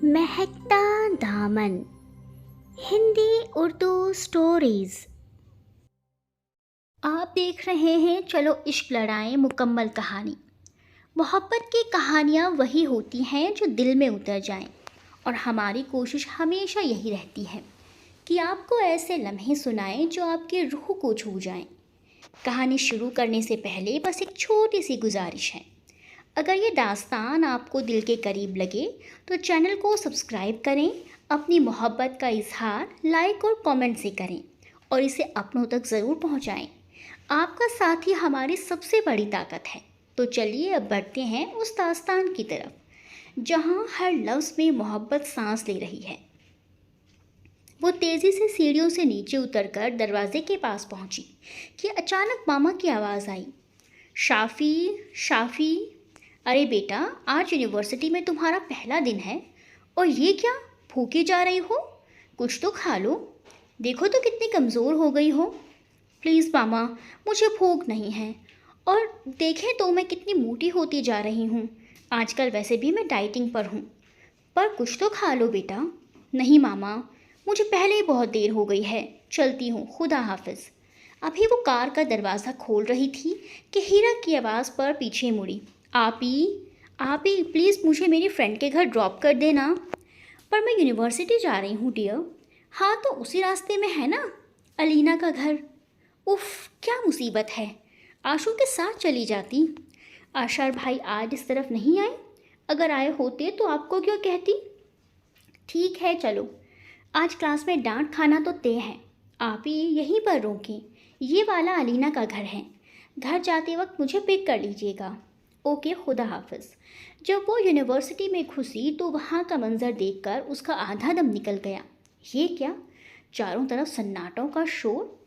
महकता दामन। हिंदी उर्दू स्टोरीज। आप देख रहे हैं चलो इश्क लड़ाएं मुकम्मल कहानी। मोहब्बत की कहानियाँ वही होती हैं जो दिल में उतर जाएं, और हमारी कोशिश हमेशा यही रहती है कि आपको ऐसे लम्हे सुनाएं जो आपकी रूह को छू जाएं। कहानी शुरू करने से पहले बस एक छोटी सी गुजारिश है। अगर ये दास्तान आपको दिल के करीब लगे तो चैनल को सब्सक्राइब करें, अपनी मोहब्बत का इजहार लाइक और कमेंट से करें और इसे अपनों तक ज़रूर पहुंचाएं। आपका साथ ही हमारी सबसे बड़ी ताकत है। तो चलिए अब बढ़ते हैं उस दास्तान की तरफ जहां हर लफ्ज़ में मोहब्बत सांस ले रही है। वो तेज़ी से सीढ़ियों से नीचे उतरकर दरवाजे के पास पहुंची कि अचानक मामा की आवाज़ आई, शाफ़ी, शाफ़ी। अरे बेटा, आज यूनिवर्सिटी में तुम्हारा पहला दिन है और ये क्या, भूखी जा रही हो? कुछ तो खा लो। देखो तो कितनी कमज़ोर हो गई हो। प्लीज़ मामा, मुझे भूख नहीं है। और देखें तो मैं कितनी मोटी होती जा रही हूँ। आजकल वैसे भी मैं डाइटिंग पर हूँ। पर कुछ तो खा लो बेटा। नहीं मामा, मुझे पहले ही बहुत देर हो गई है। चलती हूँ, खुदा हाफिज़। अभी वो कार का दरवाज़ा खोल रही थी कि हीरा की आवाज़ पर पीछे मुड़ी। आप ही प्लीज़ मुझे मेरी फ्रेंड के घर ड्रॉप कर देना। पर मैं यूनिवर्सिटी जा रही हूँ डियर। हाँ तो उसी रास्ते में है ना अलीना का घर। उफ़, क्या मुसीबत है, आशू के साथ चली जाती। आशार भाई आज इस तरफ नहीं आए? अगर आए होते तो आपको क्यों कहती। ठीक है चलो, आज क्लास में डांट खाना तो तय है। आप ही यहीं पर रोकें, ये वाला अलीना का घर है। घर जाते वक्त मुझे पिक कर लीजिएगा। ओके, खुदा हाफिज़। जब वो यूनिवर्सिटी में घुसी तो वहाँ का मंजर देखकर उसका आधा दम निकल गया। ये क्या, चारों तरफ सन्नाटों का शोर।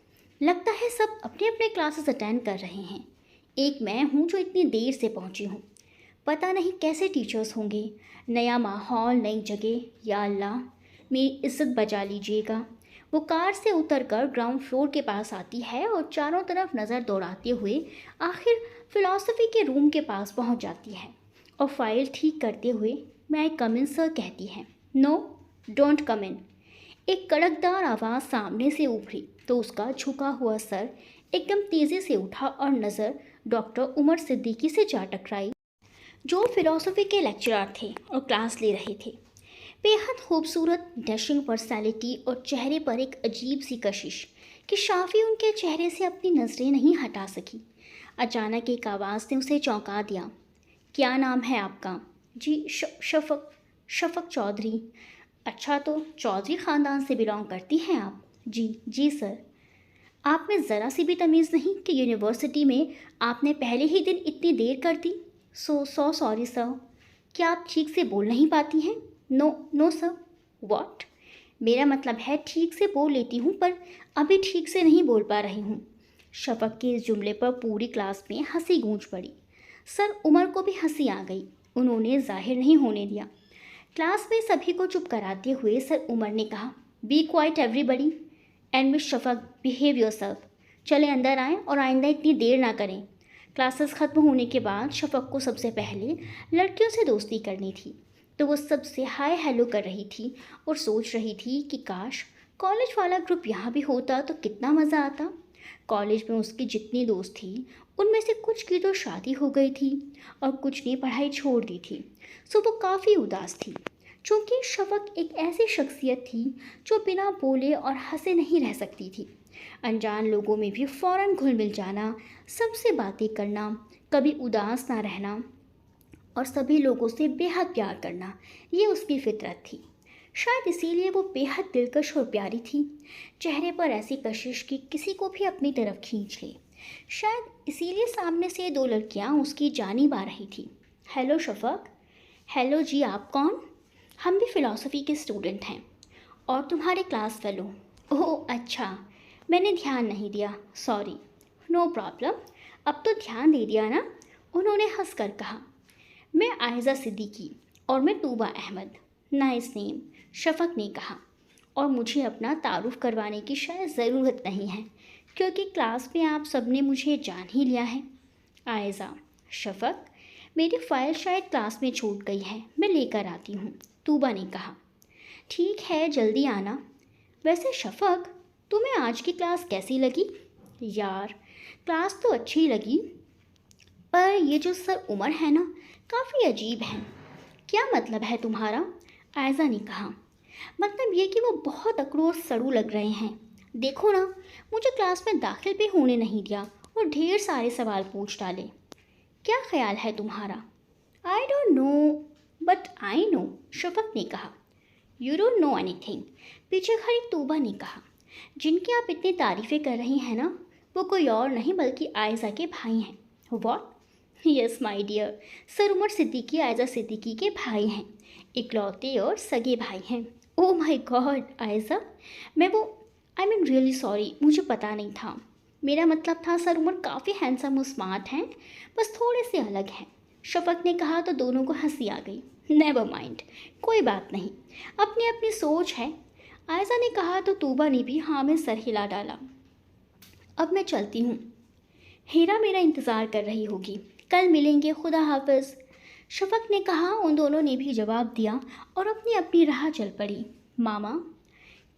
लगता है सब अपने अपने क्लासेस अटेंड कर रहे हैं। एक मैं हूँ जो इतनी देर से पहुँची हूँ। पता नहीं कैसे टीचर्स होंगे। नया माहौल, नई जगह। या अल्लाह, मेरी इज्जत बचा लीजिएगा। वो कार से उतरकर ग्राउंड फ्लोर के पास आती है और चारों तरफ नज़र दौड़ाते हुए आखिर फिलॉसफी के रूम के पास पहुंच जाती है और फाइल ठीक करते हुए मैं आई कम इन सर कहती है। नो, डोंट कम इन। एक कड़कदार आवाज़ सामने से उभरी तो उसका झुका हुआ सर एकदम तेज़ी से उठा और नज़र डॉक्टर उमर सिद्दीकी से जा टकराई, जो फिलॉसफी के लेक्चरर थे और क्लास ले रहे थे। बेहद खूबसूरत डैशिंग पर्सनालिटी और चेहरे पर एक अजीब सी कशिश कि शाफ़ी उनके चेहरे से अपनी नज़रें नहीं हटा सकी। अचानक एक आवाज़ ने उसे चौंका दिया। क्या नाम है आपका? जी शफ़क़। शफ़क़ चौधरी। अच्छा, तो चौधरी ख़ानदान से बिलोंग करती हैं आप? जी जी सर। आप में ज़रा सी भी तमीज़ नहीं कि यूनिवर्सिटी में आपने पहले ही दिन इतनी देर कर दी। So sorry sir. क्या आप ठीक से बोल नहीं पाती हैं? No no sir. व्हाट? मेरा मतलब है ठीक से बोल लेती हूँ पर अभी ठीक से नहीं बोल पा रही हूँ। शफ़क़ के इस जुमले पर पूरी क्लास में हंसी गूंज पड़ी। सर उमर को भी हंसी आ गई। उन्होंने जाहिर नहीं होने दिया। क्लास में सभी को चुप कराते हुए सर उमर ने कहा, be quiet everybody and miss Shafaq, behave yourself. चले अंदर आएँ और आइंदा इतनी देर ना करें। क्लासेस ख़त्म होने के बाद शफ़क़ को सबसे पहले लड़कियों से दोस्ती करनी थी, तो वो सबसे हाय हेलो कर रही थी और सोच रही थी कि काश कॉलेज वाला ग्रुप यहाँ भी होता तो कितना मज़ा आता। कॉलेज में उसकी जितनी दोस्त थी उनमें से कुछ की तो शादी हो गई थी और कुछ ने पढ़ाई छोड़ दी थी, सो वो काफ़ी उदास थी। चूँकि शफ़क़ एक ऐसी शख्सियत थी जो बिना बोले और हंसे नहीं रह सकती थी। अनजान लोगों में भी फ़ौरन घुल मिल जाना, सबसे बातें करना, कभी उदास ना रहना और सभी लोगों से बेहद प्यार करना, ये उसकी फितरत थी। शायद इसीलिए वो बेहद दिलकश और प्यारी थी। चेहरे पर ऐसी कशिश कि किसी को भी अपनी तरफ खींच ले। शायद इसीलिए सामने से दो लड़कियां उसकी जानिब आ रही थी। हेलो शफ़क़। हेलो जी, आप कौन? हम भी फ़िलॉसफ़ी के स्टूडेंट हैं और तुम्हारे क्लास फेलो। ओह अच्छा, मैंने ध्यान नहीं दिया, सॉरी। नो प्रॉब्लम, अब तो ध्यान दे दिया ना, उन्होंने हंसकर कहा। मैं आयज़ा सिद्दीकी और मैं तूबा अहमद। नाइस नेम, शफ़क़ ने कहा। और मुझे अपना तारुफ़ करवाने की शायद ज़रूरत नहीं है क्योंकि क्लास में आप सब ने मुझे जान ही लिया है। आयज़ा। शफ़क़, मेरी फ़ाइल शायद क्लास में छूट गई है, मैं लेकर आती हूँ। तूबा ने कहा। ठीक है, जल्दी आना। वैसे शफक, तुम्हें आज की क्लास कैसी लगी? यार, क्लास तो अच्छी लगी, पर ये जो सर उमर है ना, काफ़ी अजीब है। क्या मतलब है तुम्हारा? आयज़ा ने कहा। मतलब ये कि वो बहुत अकड़ू और सड़ू लग रहे हैं। देखो ना, मुझे क्लास में दाखिल भी होने नहीं दिया और ढेर सारे सवाल पूछ डाले। क्या ख्याल है तुम्हारा? I don't know, but I know, Shafaq ने कहा। यू डोंट नो एनीथिंग, पीछे खड़ी तूबा ने कहा। जिनकी आप इतनी तारीफ़ें कर रही हैं ना, वो कोई और नहीं बल्कि आयज़ा के भाई हैं। What? Yes my dear, sir Umar Siddiqui Ayza Siddiqui के भाई हैं, इकलौते और सगे भाई हैं। ओह माय गॉड आयज़ा, मैं वो आई मीन रियली सॉरी, मुझे पता नहीं था। मेरा मतलब था सर उमर काफ़ी हैंडसम और स्मार्ट हैं, बस थोड़े से अलग हैं। शफक ने कहा तो दोनों को हंसी आ गई। नेवर माइंड, कोई बात नहीं, अपनी अपनी सोच है। आयज़ा ने कहा तो तूबा ने भी हाँ में सर हिला डाला। अब मैं चलती हूँ, हीरा मेरा इंतज़ार कर रही होगी। कल मिलेंगे, खुदा हाफिज़। शफक ने कहा। उन दोनों ने भी जवाब दिया और अपनी अपनी राह चल पड़ी। मामा,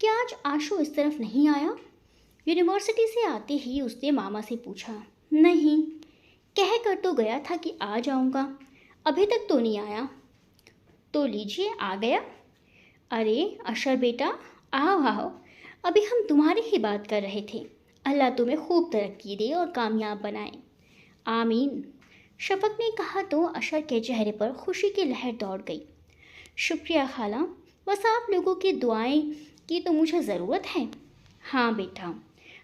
क्या आज आशु इस तरफ नहीं आया? यूनिवर्सिटी से आते ही उसने मामा से पूछा। नहीं, कह कर तो गया था कि आ जाऊंगा, अभी तक तो नहीं आया। तो लीजिए, आ गया। अरे अशर बेटा, आओ आओ, अभी हम तुम्हारी ही बात कर रहे थे। अल्लाह तुम्हें खूब तरक्की दे और कामयाब बनाए। आमीन, शफक ने कहा तो अशर के चेहरे पर खुशी की लहर दौड़ गई। शुक्रिया खाला, बस आप लोगों की दुआएं की तो मुझे ज़रूरत है। हाँ बेटा,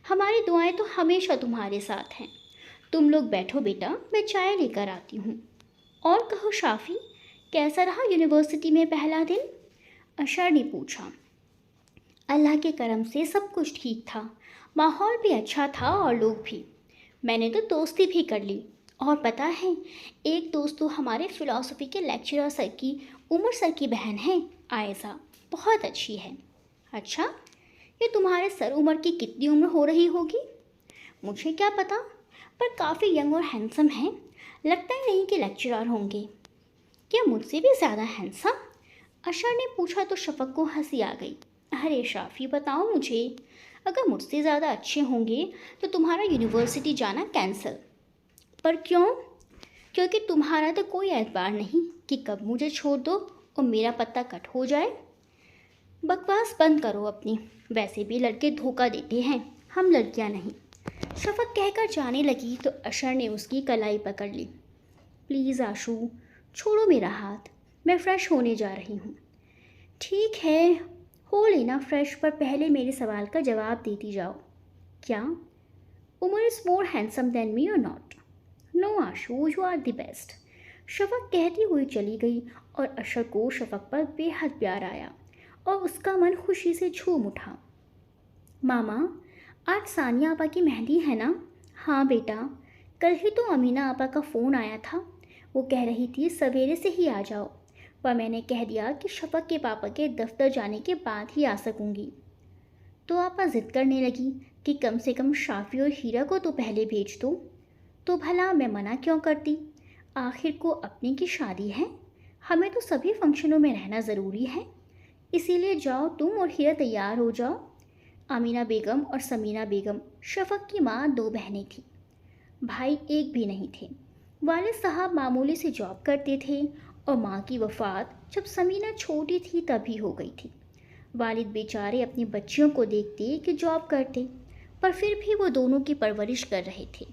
हमारी दुआएं तो हमेशा तुम्हारे साथ हैं। तुम लोग बैठो बेटा, मैं चाय लेकर आती हूँ। और कहो शाफ़ी, कैसा रहा यूनिवर्सिटी में पहला दिन? अशर ने पूछा। अल्लाह के करम से सब कुछ ठीक था, माहौल भी अच्छा था और लोग भी। मैंने तो दोस्ती भी कर ली। और पता है, एक दोस्त तो हमारे फ़िलासफ़ी के लेक्चरर सर की, उमर सर की बहन है, आयज़ा, बहुत अच्छी है। अच्छा, ये तुम्हारे सर उमर की कितनी उम्र हो रही होगी? मुझे क्या पता, पर काफ़ी यंग और हैंडसम हैं। लगता ही नहीं कि लेक्चरर होंगे। क्या मुझसे भी ज़्यादा हैंडसम? अशर ने पूछा तो शफक को हंसी आ गई। अरे शाफ़ी, बताओ मुझे, अगर मुझसे ज़्यादा अच्छे होंगे तो तुम्हारा यूनिवर्सिटी जाना कैंसिल। पर क्यों? क्योंकि तुम्हारा तो कोई एतबार नहीं कि कब मुझे छोड़ दो और मेरा पत्ता कट हो जाए। बकवास बंद करो अपनी, वैसे भी लड़के धोखा देते हैं, हम लड़कियां नहीं। शफक कहकर जाने लगी तो अशर ने उसकी कलाई पकड़ ली। प्लीज़ आशू, छोड़ो मेरा हाथ, मैं फ़्रेश होने जा रही हूँ। ठीक है, हो लेना फ्रेश, पर पहले मेरे सवाल का जवाब देती जाओ। क्या? Umar is more handsome than me और not? No Ashu, you are the best. Shafaq कहती हुई चली गई और अशर को शफक पर बेहद प्यार आया और उसका मन खुशी से झूम उठा। मामा, आज सानिया आपा की मेहंदी है ना? हाँ बेटा, कल ही तो अमीना आपा का फ़ोन आया था। वो कह रही थी सवेरे से ही आ जाओ, पर मैंने कह दिया कि शफक के पापा के दफ्तर जाने के बाद ही आ सकूंगी। तो आपा ज़िद करने लगी कि कम से कम शाफ़ी और हीरा को तो पहले भेज दो। तो भला मैं मना क्यों करती? आखिर को अपने की शादी है, हमें तो सभी फंक्शनों में रहना ज़रूरी है। इसीलिए जाओ तुम और हीरा, तैयार हो जाओ। आमीना बेगम और समीना बेगम, शफक की माँ, दो बहनें थीं। भाई एक भी नहीं थे। वालिद साहब मामूली से जॉब करते थे और माँ की वफ़ात जब समीना छोटी थी तभी हो गई थी। वालिद बेचारे अपनी बच्चियों को देखते कि जॉब करते, पर फिर भी वो दोनों की परवरिश कर रहे थे।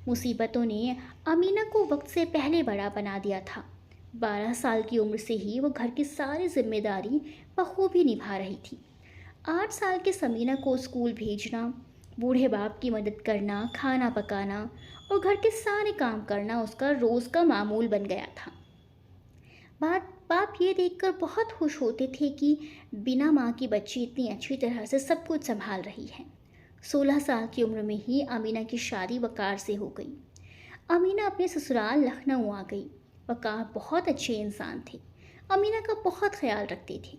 मुसीबतों ने अमीना को वक्त से पहले बड़ा बना दिया था। 12 साल की उम्र से ही वो घर की सारी जिम्मेदारी बखूबी निभा रही थी। 8 साल के समीना को स्कूल भेजना, बूढ़े बाप की मदद करना, खाना पकाना और घर के सारे काम करना उसका रोज़ का मामूल बन गया था। बाप ये देखकर बहुत खुश होते थे कि बिना माँ की बच्ची इतनी अच्छी तरह से सब कुछ संभाल रही है। 16 साल की उम्र में ही अमीना की शादी वकार से हो गई। अमीना अपने ससुराल लखनऊ आ गई। वकार बहुत अच्छे इंसान थे, अमीना का बहुत ख्याल रखते थे।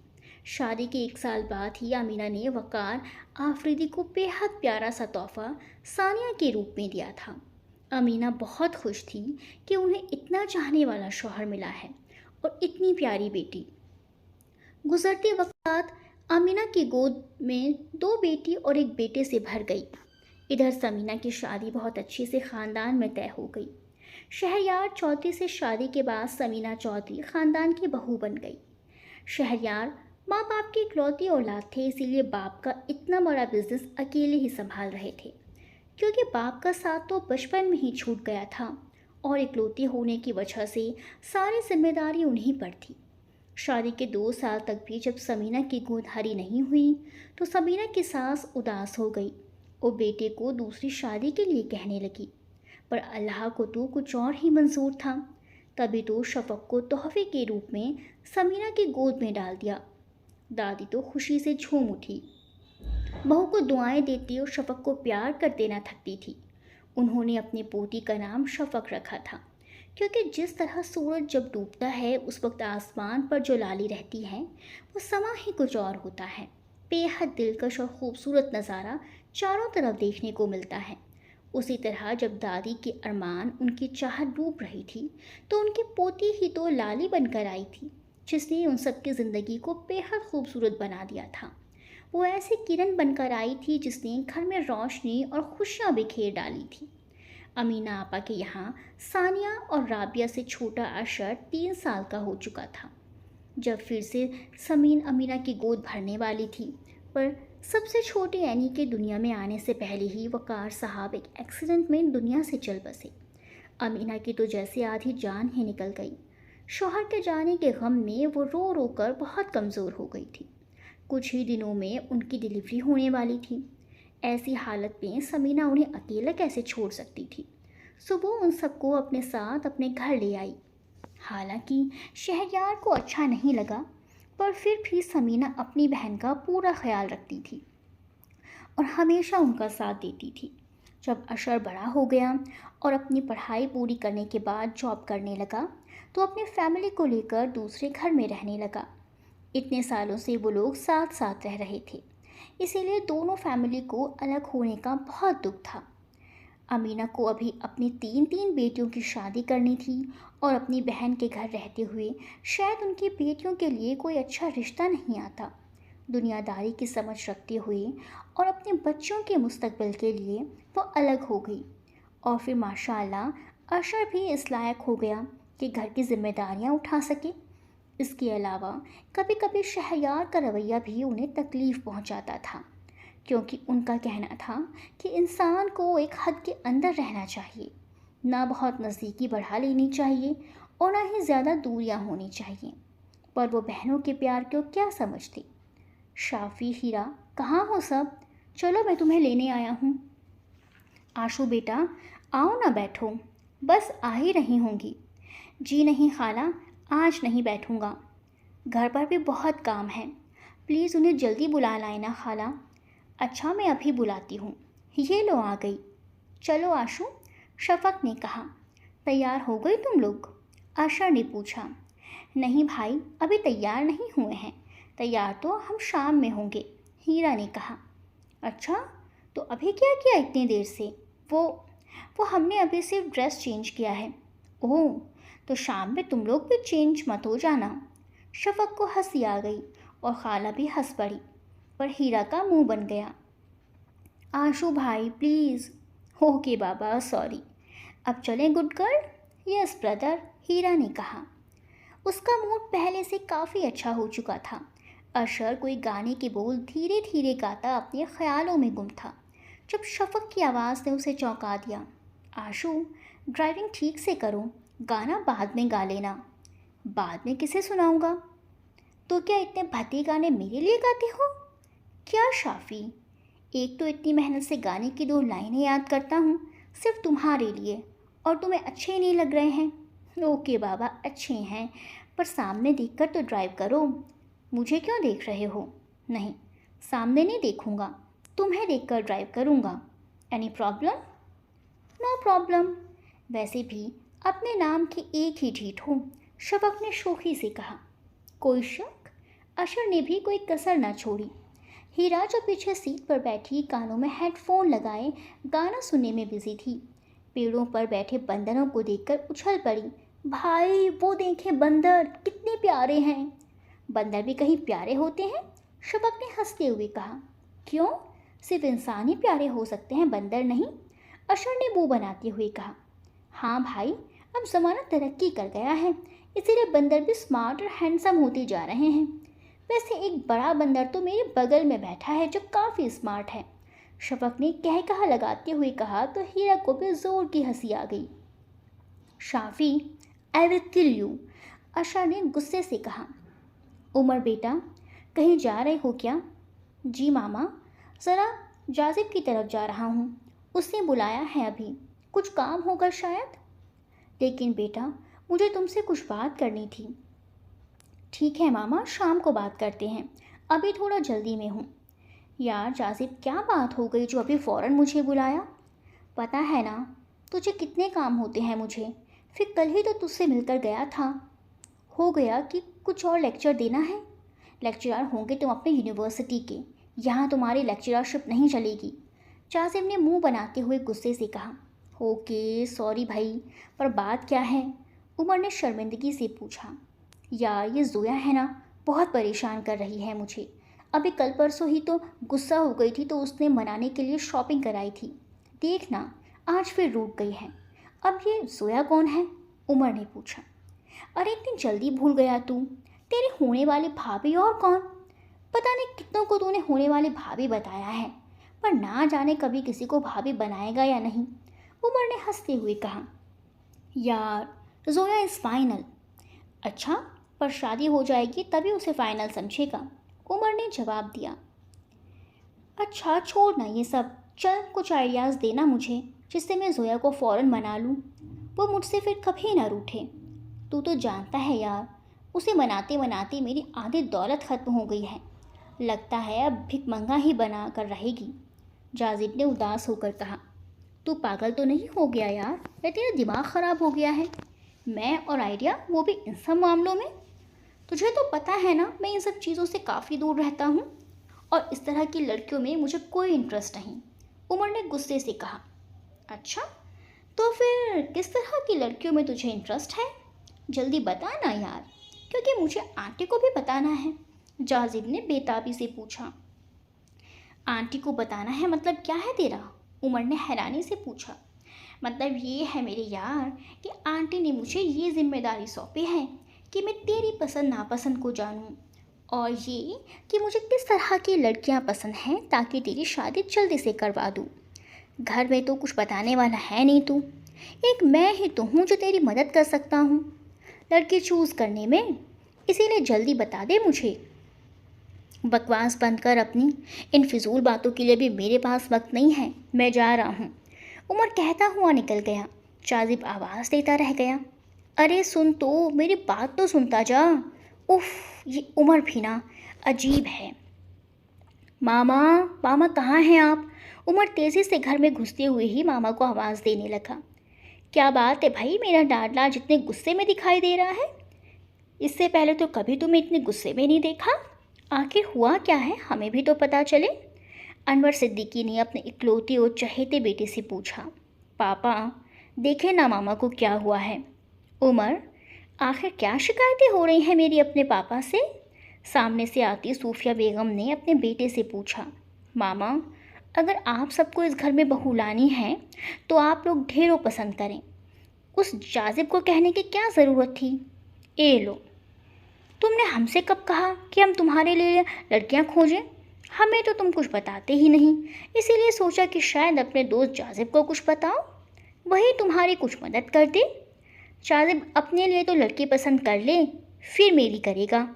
शादी के 1 साल बाद ही अमीना ने वकार आफरीदी को बेहद प्यारा सा तोहफा सानिया के रूप में दिया था। अमीना बहुत खुश थी कि उन्हें इतना चाहने वाला शौहर मिला है और इतनी प्यारी बेटी। गुजरते वक्त अमीना की गोद में दो बेटी और एक बेटे से भर गई। इधर समीना की शादी बहुत अच्छे से ख़ानदान में तय हो गई। शहरयार चौधरी से शादी के बाद समीना चौधरी ख़ानदान की बहू बन गई। शहरयार माँ बाप की इकलौती औलाद थे, इसीलिए बाप का इतना बड़ा बिजनेस अकेले ही संभाल रहे थे, क्योंकि बाप का साथ तो बचपन में ही छूट गया था और इकलौती होने की वजह से सारी जिम्मेदारी उन्हीं पर थी। शादी के 2 साल तक भी जब समीना की गोद हरी नहीं हुई तो समीना की सास उदास हो गई और बेटे को दूसरी शादी के लिए कहने लगी। पर अल्लाह को तो कुछ और ही मंजूर था। तभी तो शफक को तोहफे के रूप में समीना की गोद में डाल दिया। दादी तो खुशी से झूम उठी। बहू को दुआएं देती और शफक को प्यार करते ना थकती थी। उन्होंने अपने पोती का नाम शफक रखा था, क्योंकि जिस तरह सूरज जब डूबता है उस वक्त आसमान पर जो लाली रहती है वो समा ही कुछ और होता है। बेहद दिलकश और खूबसूरत नज़ारा चारों तरफ देखने को मिलता है। उसी तरह जब दादी के अरमान उनकी चाहत डूब रही थी तो उनकी पोती ही तो लाली बनकर आई थी, जिसने उन सबकी ज़िंदगी को बेहद खूबसूरत बना दिया था। वो ऐसी किरण बनकर आई थी जिसने घर में रोशनी और खुशियाँ बिखेर डाली थी। अमीना आपा के यहाँ सानिया और राबिया से छोटा अशर 3 साल का हो चुका था जब फिर से समीन अमीना की गोद भरने वाली थी। पर सबसे छोटी एनी के दुनिया में आने से पहले ही वकार साहब एक एक्सीडेंट में दुनिया से चल बसे। अमीना की तो जैसे आधी जान ही निकल गई। शौहर के जाने के गम में वो रो रो कर बहुत कमज़ोर हो गई थी। कुछ ही दिनों में उनकी डिलीवरी होने वाली थी। ऐसी हालत में समीना उन्हें अकेला कैसे छोड़ सकती थी। सुबह उन सबको अपने साथ अपने घर ले आई। हालांकि शहरयार को अच्छा नहीं लगा, पर फिर भी समीना अपनी बहन का पूरा ख्याल रखती थी और हमेशा उनका साथ देती थी। जब अशर बड़ा हो गया और अपनी पढ़ाई पूरी करने के बाद जॉब करने लगा तो अपनी फैमिली को लेकर दूसरे घर में रहने लगा। इतने सालों से वो लोग साथ साथ रह रहे थे, इसीलिए दोनों फैमिली को अलग होने का बहुत दुख था। अमीना को अभी अपनी 3 बेटियों की शादी करनी थी और अपनी बहन के घर रहते हुए शायद उनकी बेटियों के लिए कोई अच्छा रिश्ता नहीं आता। दुनियादारी की समझ रखते हुए और अपने बच्चों के मुस्तकबिल के लिए वो अलग हो गई। और फिर माशाअल्लाह अशर भी इस लायक हो गया कि घर की जिम्मेदारियां उठा सके। इसके अलावा कभी कभी शहरयार का रवैया भी उन्हें तकलीफ़ पहुंचाता था, क्योंकि उनका कहना था कि इंसान को एक हद के अंदर रहना चाहिए, ना बहुत नज़दीकी बढ़ा लेनी चाहिए और ना ही ज़्यादा दूरियां होनी चाहिए। पर वो बहनों के प्यार को क्या समझती। शाफ़ी, हीरा, कहाँ हो सब? चलो मैं तुम्हें लेने आया हूँ। आशु बेटा, आओ ना बैठो। बस आ ही रही होंगी। जी नहीं खाला, आज नहीं बैठूँगा, घर पर भी बहुत काम है। प्लीज़ उन्हें जल्दी बुला लाए ना खाला। अच्छा मैं अभी बुलाती हूँ। ये लो आ गई। चलो आशु, शफक ने कहा। तैयार हो गई तुम लोग? आशा ने पूछा। नहीं भाई, अभी तैयार नहीं हुए हैं। तैयार तो हम शाम में होंगे, हीरा ने कहा। अच्छा, तो अभी क्या किया इतनी देर से? वो हमने अभी सिर्फ ड्रेस चेंज किया है। ओह, तो शाम में तुम लोग भी चेंज मत हो जाना। शफक को हंसी आ गई और खाला भी हंस पड़ी, पर हीरा का मुंह बन गया। आशु भाई प्लीज़। Okay Baba, sorry. अब चलें गुड गर्ल? यस ब्रदर, हीरा ने कहा। उसका मूड पहले से काफ़ी अच्छा हो चुका था। अशर कोई गाने के बोल धीरे धीरे गाता अपने ख्यालों में गुम था जब शफक की आवाज़ ने उसे चौंका दिया। आशु, ड्राइविंग ठीक से करो, गाना बाद में गा लेना। बाद में किसे सुनाऊंगा? तो क्या इतने भद्दे गाने मेरे लिए गाते हो? क्या शाफ़ी, एक तो इतनी मेहनत से गाने की 2 लाइनें याद करता हूँ सिर्फ तुम्हारे लिए, और तुम्हें अच्छे नहीं लग रहे हैं। ओके बाबा, अच्छे हैं, पर सामने देखकर तो ड्राइव करो। मुझे क्यों देख रहे हो? नहीं, सामने नहीं देखूँगा, तुम्हें देखकर ड्राइव करूँगा। Any problem? No problem. वैसे भी अपने नाम की एक ही ढीठ हो, शफक ने शोखी से कहा। कोई शक? अशर ने भी कोई कसर न छोड़ी। हीरा जो पीछे सीट पर बैठी कानों में हेडफोन लगाए गाना सुनने में बिजी थी, पेड़ों पर बैठे बंदरों को देखकर उछल पड़ी। भाई वो देखें बंदर, कितने प्यारे हैं। बंदर भी कहीं प्यारे होते हैं? शफक ने हंसते हुए कहा। क्यों, सिर्फ इंसान ही प्यारे हो सकते हैं, बंदर नहीं? अशर ने मुंह बनाते हुए कहा। हाँ भाई, अब ज़माना तरक्की कर गया है, इसीलिए बंदर भी स्मार्ट और हैंडसम होते जा रहे हैं। वैसे एक बड़ा बंदर तो मेरे बगल में बैठा है जो काफ़ी स्मार्ट है। शफक ने कह कहा लगाते हुए कहा तो हीरा को भी ज़ोर की हंसी आ गई। Shafi, I will kill you, Ashar ने गुस्से से कहा। उमर बेटा, कहीं जा रहे हो क्या? जी मामा, ज़रा जाजिब की तरफ जा रहा हूँ, उसने बुलाया है अभी, कुछ काम होगा शायद। लेकिन बेटा, मुझे तुमसे कुछ बात करनी थी। ठीक है मामा, शाम को बात करते हैं, अभी थोड़ा जल्दी में हूँ। यार जाजिब, क्या बात हो गई जो अभी फ़ौरन मुझे बुलाया? पता है ना तुझे कितने काम होते हैं मुझे, फिर कल ही तो तुझसे मिलकर गया था। हो गया कि कुछ और लेक्चर देना है? लेक्चरर होंगे तुम अपने यूनिवर्सिटी के, यहाँ तुम्हारी लेक्चररशिप नहीं चलेगी। जाजिम ने मुंह बनाते हुए गुस्से से कहा। ओके सॉरी भाई, पर बात क्या है? उमर ने शर्मिंदगी से पूछा। यार ये जोया है ना, बहुत परेशान कर रही है मुझे। अभी कल परसों ही तो गुस्सा हो गई थी तो उसने मनाने के लिए शॉपिंग कराई थी, देखना आज फिर रूठ गई है। अब ये जोया कौन है? उमर ने पूछा। अरे इतनी जल्दी भूल गया तू, तेरे होने वाले भाभी और कौन? पता नहीं कितनों को तूने होने वाले भाभी बताया है, पर ना जाने कभी किसी को भाभी बनाएगा या नहीं। उमर ने हंसते हुए कहा। यार जोया इज़ फाइनल। अच्छा, पर शादी हो जाएगी तभी उसे फाइनल समझेगा, उमर ने जवाब दिया। अच्छा छोड़ ना ये सब, चल कुछ आइडियाज़ देना मुझे जिससे मैं जोया को फ़ौरन मना लूँ, वो मुझसे फिर कभी ना रूठे। तू तो जानता है यार, उसे मनाते मनाते मेरी आधी दौलत ख़त्म हो गई है, लगता है अब भिखमंगा ही बना कर रहेगी। जाजिब ने उदास होकर कहा। तू पागल तो नहीं हो गया यार, या तेरा दिमाग ख़राब हो गया है? मैं और आइडिया, वो भी इन सब मामलों में? तुझे तो पता है ना मैं इन सब चीज़ों से काफ़ी दूर रहता हूँ, और इस तरह की लड़कियों में मुझे कोई इंटरेस्ट नहीं, उमर ने गुस्से से कहा। अच्छा, तो फिर किस तरह की लड़कियों में तुझे इंटरेस्ट है? जल्दी बता ना यार, क्योंकि मुझे आंटी को भी बताना है, जाजिब ने बेताबी से पूछा। आंटी को बताना है मतलब क्या है तेरा? उमर ने हैरानी से पूछा। मतलब ये है मेरे यार कि आंटी ने मुझे ये जिम्मेदारी सौंपी है कि मैं तेरी पसंद नापसंद को जानूं, और ये कि मुझे किस तरह की लड़कियां पसंद हैं ताकि तेरी शादी जल्दी से करवा दूं। घर में तो कुछ बताने वाला है नहीं तू, एक मैं ही तो हूँ जो तेरी मदद कर सकता हूँ लड़की चूज़ करने में, इसीलिए जल्दी बता दे मुझे। बकवास बंद कर अपनी, इन फिजूल बातों के लिए भी मेरे पास वक्त नहीं है, मैं जा रहा हूँ, उमर कहता हुआ निकल गया। जाजिब आवाज़ देता रह गया। अरे सुन तो, मेरी बात तो सुनता जा। उफ, ये उमर भी ना अजीब है। मामा, मामा कहाँ हैं आप? उमर तेज़ी से घर में घुसते हुए ही मामा को आवाज़ देने लगा। क्या बात है भाई, मेरा लाडला जितने गुस्से में दिखाई दे रहा है? इससे पहले तो कभी तुम्हें इतने गुस्से में नहीं देखा। आखिर हुआ क्या है, हमें भी तो पता चले। अनवर सिद्दीकी ने अपने इकलौते और चहेते बेटे से पूछा। पापा, देखे ना मामा को क्या हुआ है। उमर, आखिर क्या शिकायतें हो रही हैं मेरी अपने पापा से? सामने से आती सूफिया बेगम ने अपने बेटे से पूछा। मामा, अगर आप सबको इस घर में बहू लानी है तो आप लोग ढेरों पसंद करें, उस जाजिब को कहने की क्या ज़रूरत थी? ए लो, तुमने हमसे कब कहा कि हम तुम्हारे लिए लड़कियां खोजें? हमें तो तुम कुछ बताते ही नहीं, इसीलिए सोचा कि शायद अपने दोस्त जाजिब को कुछ बताओ, वही तुम्हारी कुछ मदद कर दे। जाजिब अपने लिए तो लड़की पसंद कर ले, फिर मेरी करेगा।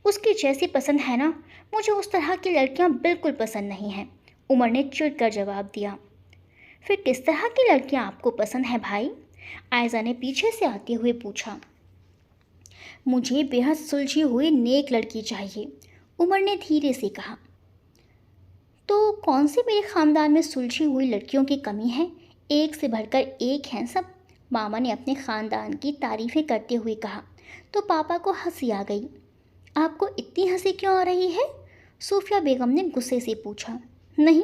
उसकी जैसी पसंद है ना, मुझे उस तरह की लड़कियां बिल्कुल पसंद नहीं हैं, उमर ने चिढ़कर जवाब दिया। फिर किस तरह की लड़कियां आपको पसंद है भाई? आयज़ा ने पीछे से आते हुए पूछा। मुझे बेहद सुलझी हुई नेक लड़की चाहिए, उमर ने धीरे से कहा। तो कौन सी मेरे ख़ानदान में सुलझी हुई लड़कियों की कमी है? एक से बढ़कर एक हैं सब, मामा ने अपने ख़ानदान की तारीफ़ें करते हुए कहा। तो पापा को हंसी आ गई। आपको इतनी हंसी क्यों आ रही है? सूफिया बेगम ने गुस्से से पूछा। नहीं,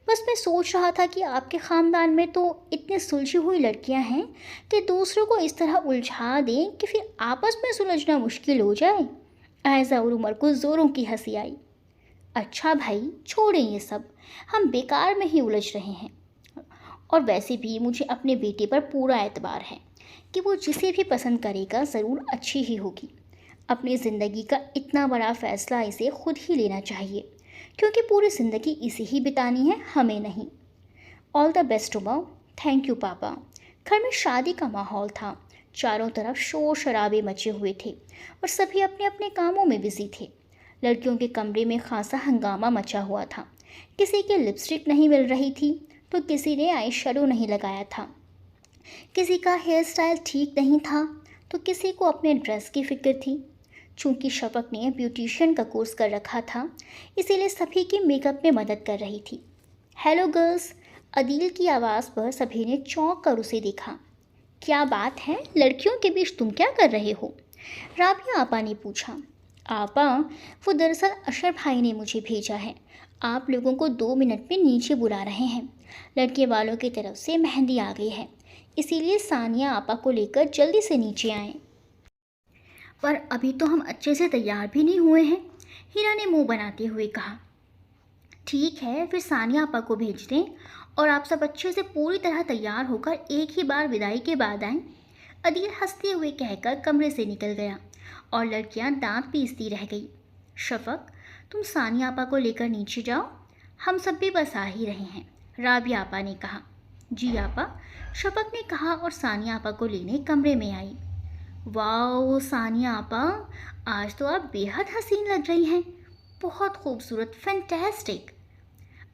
बस मैं सोच रहा था कि आपके ख़ानदान में तो इतनी सुलझी हुई लड़कियां हैं कि दूसरों को इस तरह उलझा दें कि फिर आपस में सुलझना मुश्किल हो जाए। ऐसा और उमर को ज़ोरों की हंसी आई। अच्छा भाई छोड़ें ये सब, हम बेकार में ही उलझ रहे हैं। और वैसे भी मुझे अपने बेटे पर पूरा एतबार है कि वो जिसे भी पसंद करेगा ज़रूर अच्छी ही होगी। अपनी ज़िंदगी का इतना बड़ा फ़ैसला इसे खुद ही लेना चाहिए, क्योंकि पूरी ज़िंदगी इसे ही बितानी है, हमें नहीं। All the best Umar. Thank you पापा। घर में शादी का माहौल था। चारों तरफ शोर शराबे मचे हुए थे और सभी अपने अपने कामों में बिजी थे। लड़कियों के कमरे में खासा हंगामा मचा हुआ था। किसी की लिपस्टिक नहीं मिल रही थी तो किसी ने आई शेडो नहीं लगाया था, किसी का हेयर स्टाइल ठीक नहीं था तो किसी को अपने ड्रेस की फिक्र थी। चूंकि शफक ने ब्यूटिशियन का कोर्स कर रखा था, इसीलिए सभी की मेकअप में मदद कर रही थी। हेलो गर्ल्स, अदील की आवाज़ पर सभी ने चौंक कर उसे देखा। क्या बात है, लड़कियों के बीच तुम क्या कर रहे हो? राबिया आपा ने पूछा। आपा, वो दरअसल अशर भाई ने मुझे भेजा है, आप लोगों को 2 मिनट में नीचे बुला रहे हैं। लड़के वालों की तरफ से मेहंदी आ गई है, इसीलिए सानिया आपा को लेकर जल्दी से नीचे आएं। पर अभी तो हम अच्छे से तैयार भी नहीं हुए हैं, हीरा ने मुंह बनाते हुए कहा। ठीक है, फिर सानिया आपा को भेज दें और आप सब अच्छे से पूरी तरह तैयार होकर एक ही बार विदाई के बाद आएं। अदील हंसते हुए कहकर कमरे से निकल गया और लड़कियां दांत पीसती रह गई। शफक, तुम सानिया आपा को लेकर नीचे जाओ, हम सब भी बस आ ही रहे हैं, राबिया आपा ने कहा। जी आपा, शफक ने कहा और सानिया आपा को लेने कमरे में आई। वाओ सानिया आपा, आज तो आप बेहद हसीन लग रही हैं, बहुत खूबसूरत, फैंटास्टिक।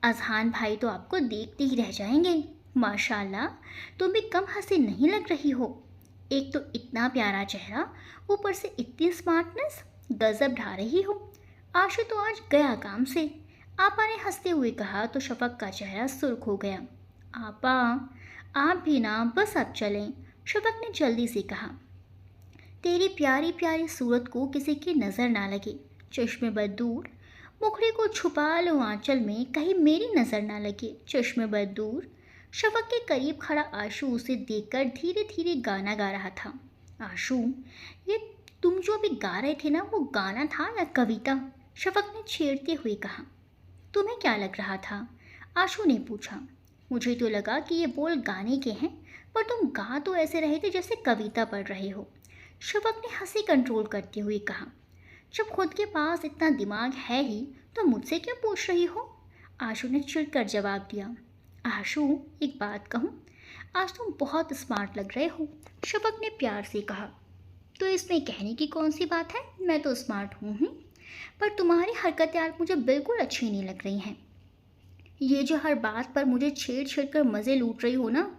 अजहान भाई तो आपको देखते ही रह जाएंगे। माशाल्लाह, तुम भी कम हसीन नहीं लग रही हो। एक तो इतना प्यारा चेहरा, ऊपर से इतनी स्मार्टनेस, गजब ढा रही हो। आशु तो आज गया काम से, आपा ने हंसते हुए कहा तो शफक का चेहरा सुर्ख हो गया। आपा, आप भी ना, बस अब चलें, शफक ने जल्दी से कहा। तेरी प्यारी प्यारी सूरत को किसी की नज़र ना लगे, चश्मे बद दूर, मुखड़े को छुपा लो आंचल में, कहीं मेरी नज़र ना लगे, चश्मे बद दूर। शफक के करीब खड़ा आशु उसे देखकर धीरे धीरे गाना गा रहा था। आशु, ये तुम जो अभी गा रहे थे ना, वो गाना था या कविता? शफक ने छेड़ते हुए कहा। तुम्हें क्या लग रहा था? आशु ने पूछा। मुझे तो लगा कि ये बोल गाने के हैं, पर तुम गा तो ऐसे रहे थे जैसे कविता पढ़ रहे हो, शफक ने हंसी कंट्रोल करते हुए कहा। जब खुद के पास इतना दिमाग है ही तो मुझसे क्यों पूछ रही हो? आशु ने चिढ़कर जवाब दिया। आशु, एक बात कहूँ, आज तुम बहुत स्मार्ट लग रहे हो, शफक ने प्यार से कहा। तो इसमें कहने की कौन सी बात है, मैं तो स्मार्ट हूँ ही, पर तुम्हारी हरकतें आज मुझे बिल्कुल अच्छी नहीं लग रही हैं। ये जो हर बात पर मुझे छेड़ छेड़ कर मज़े लूट रही हो ना,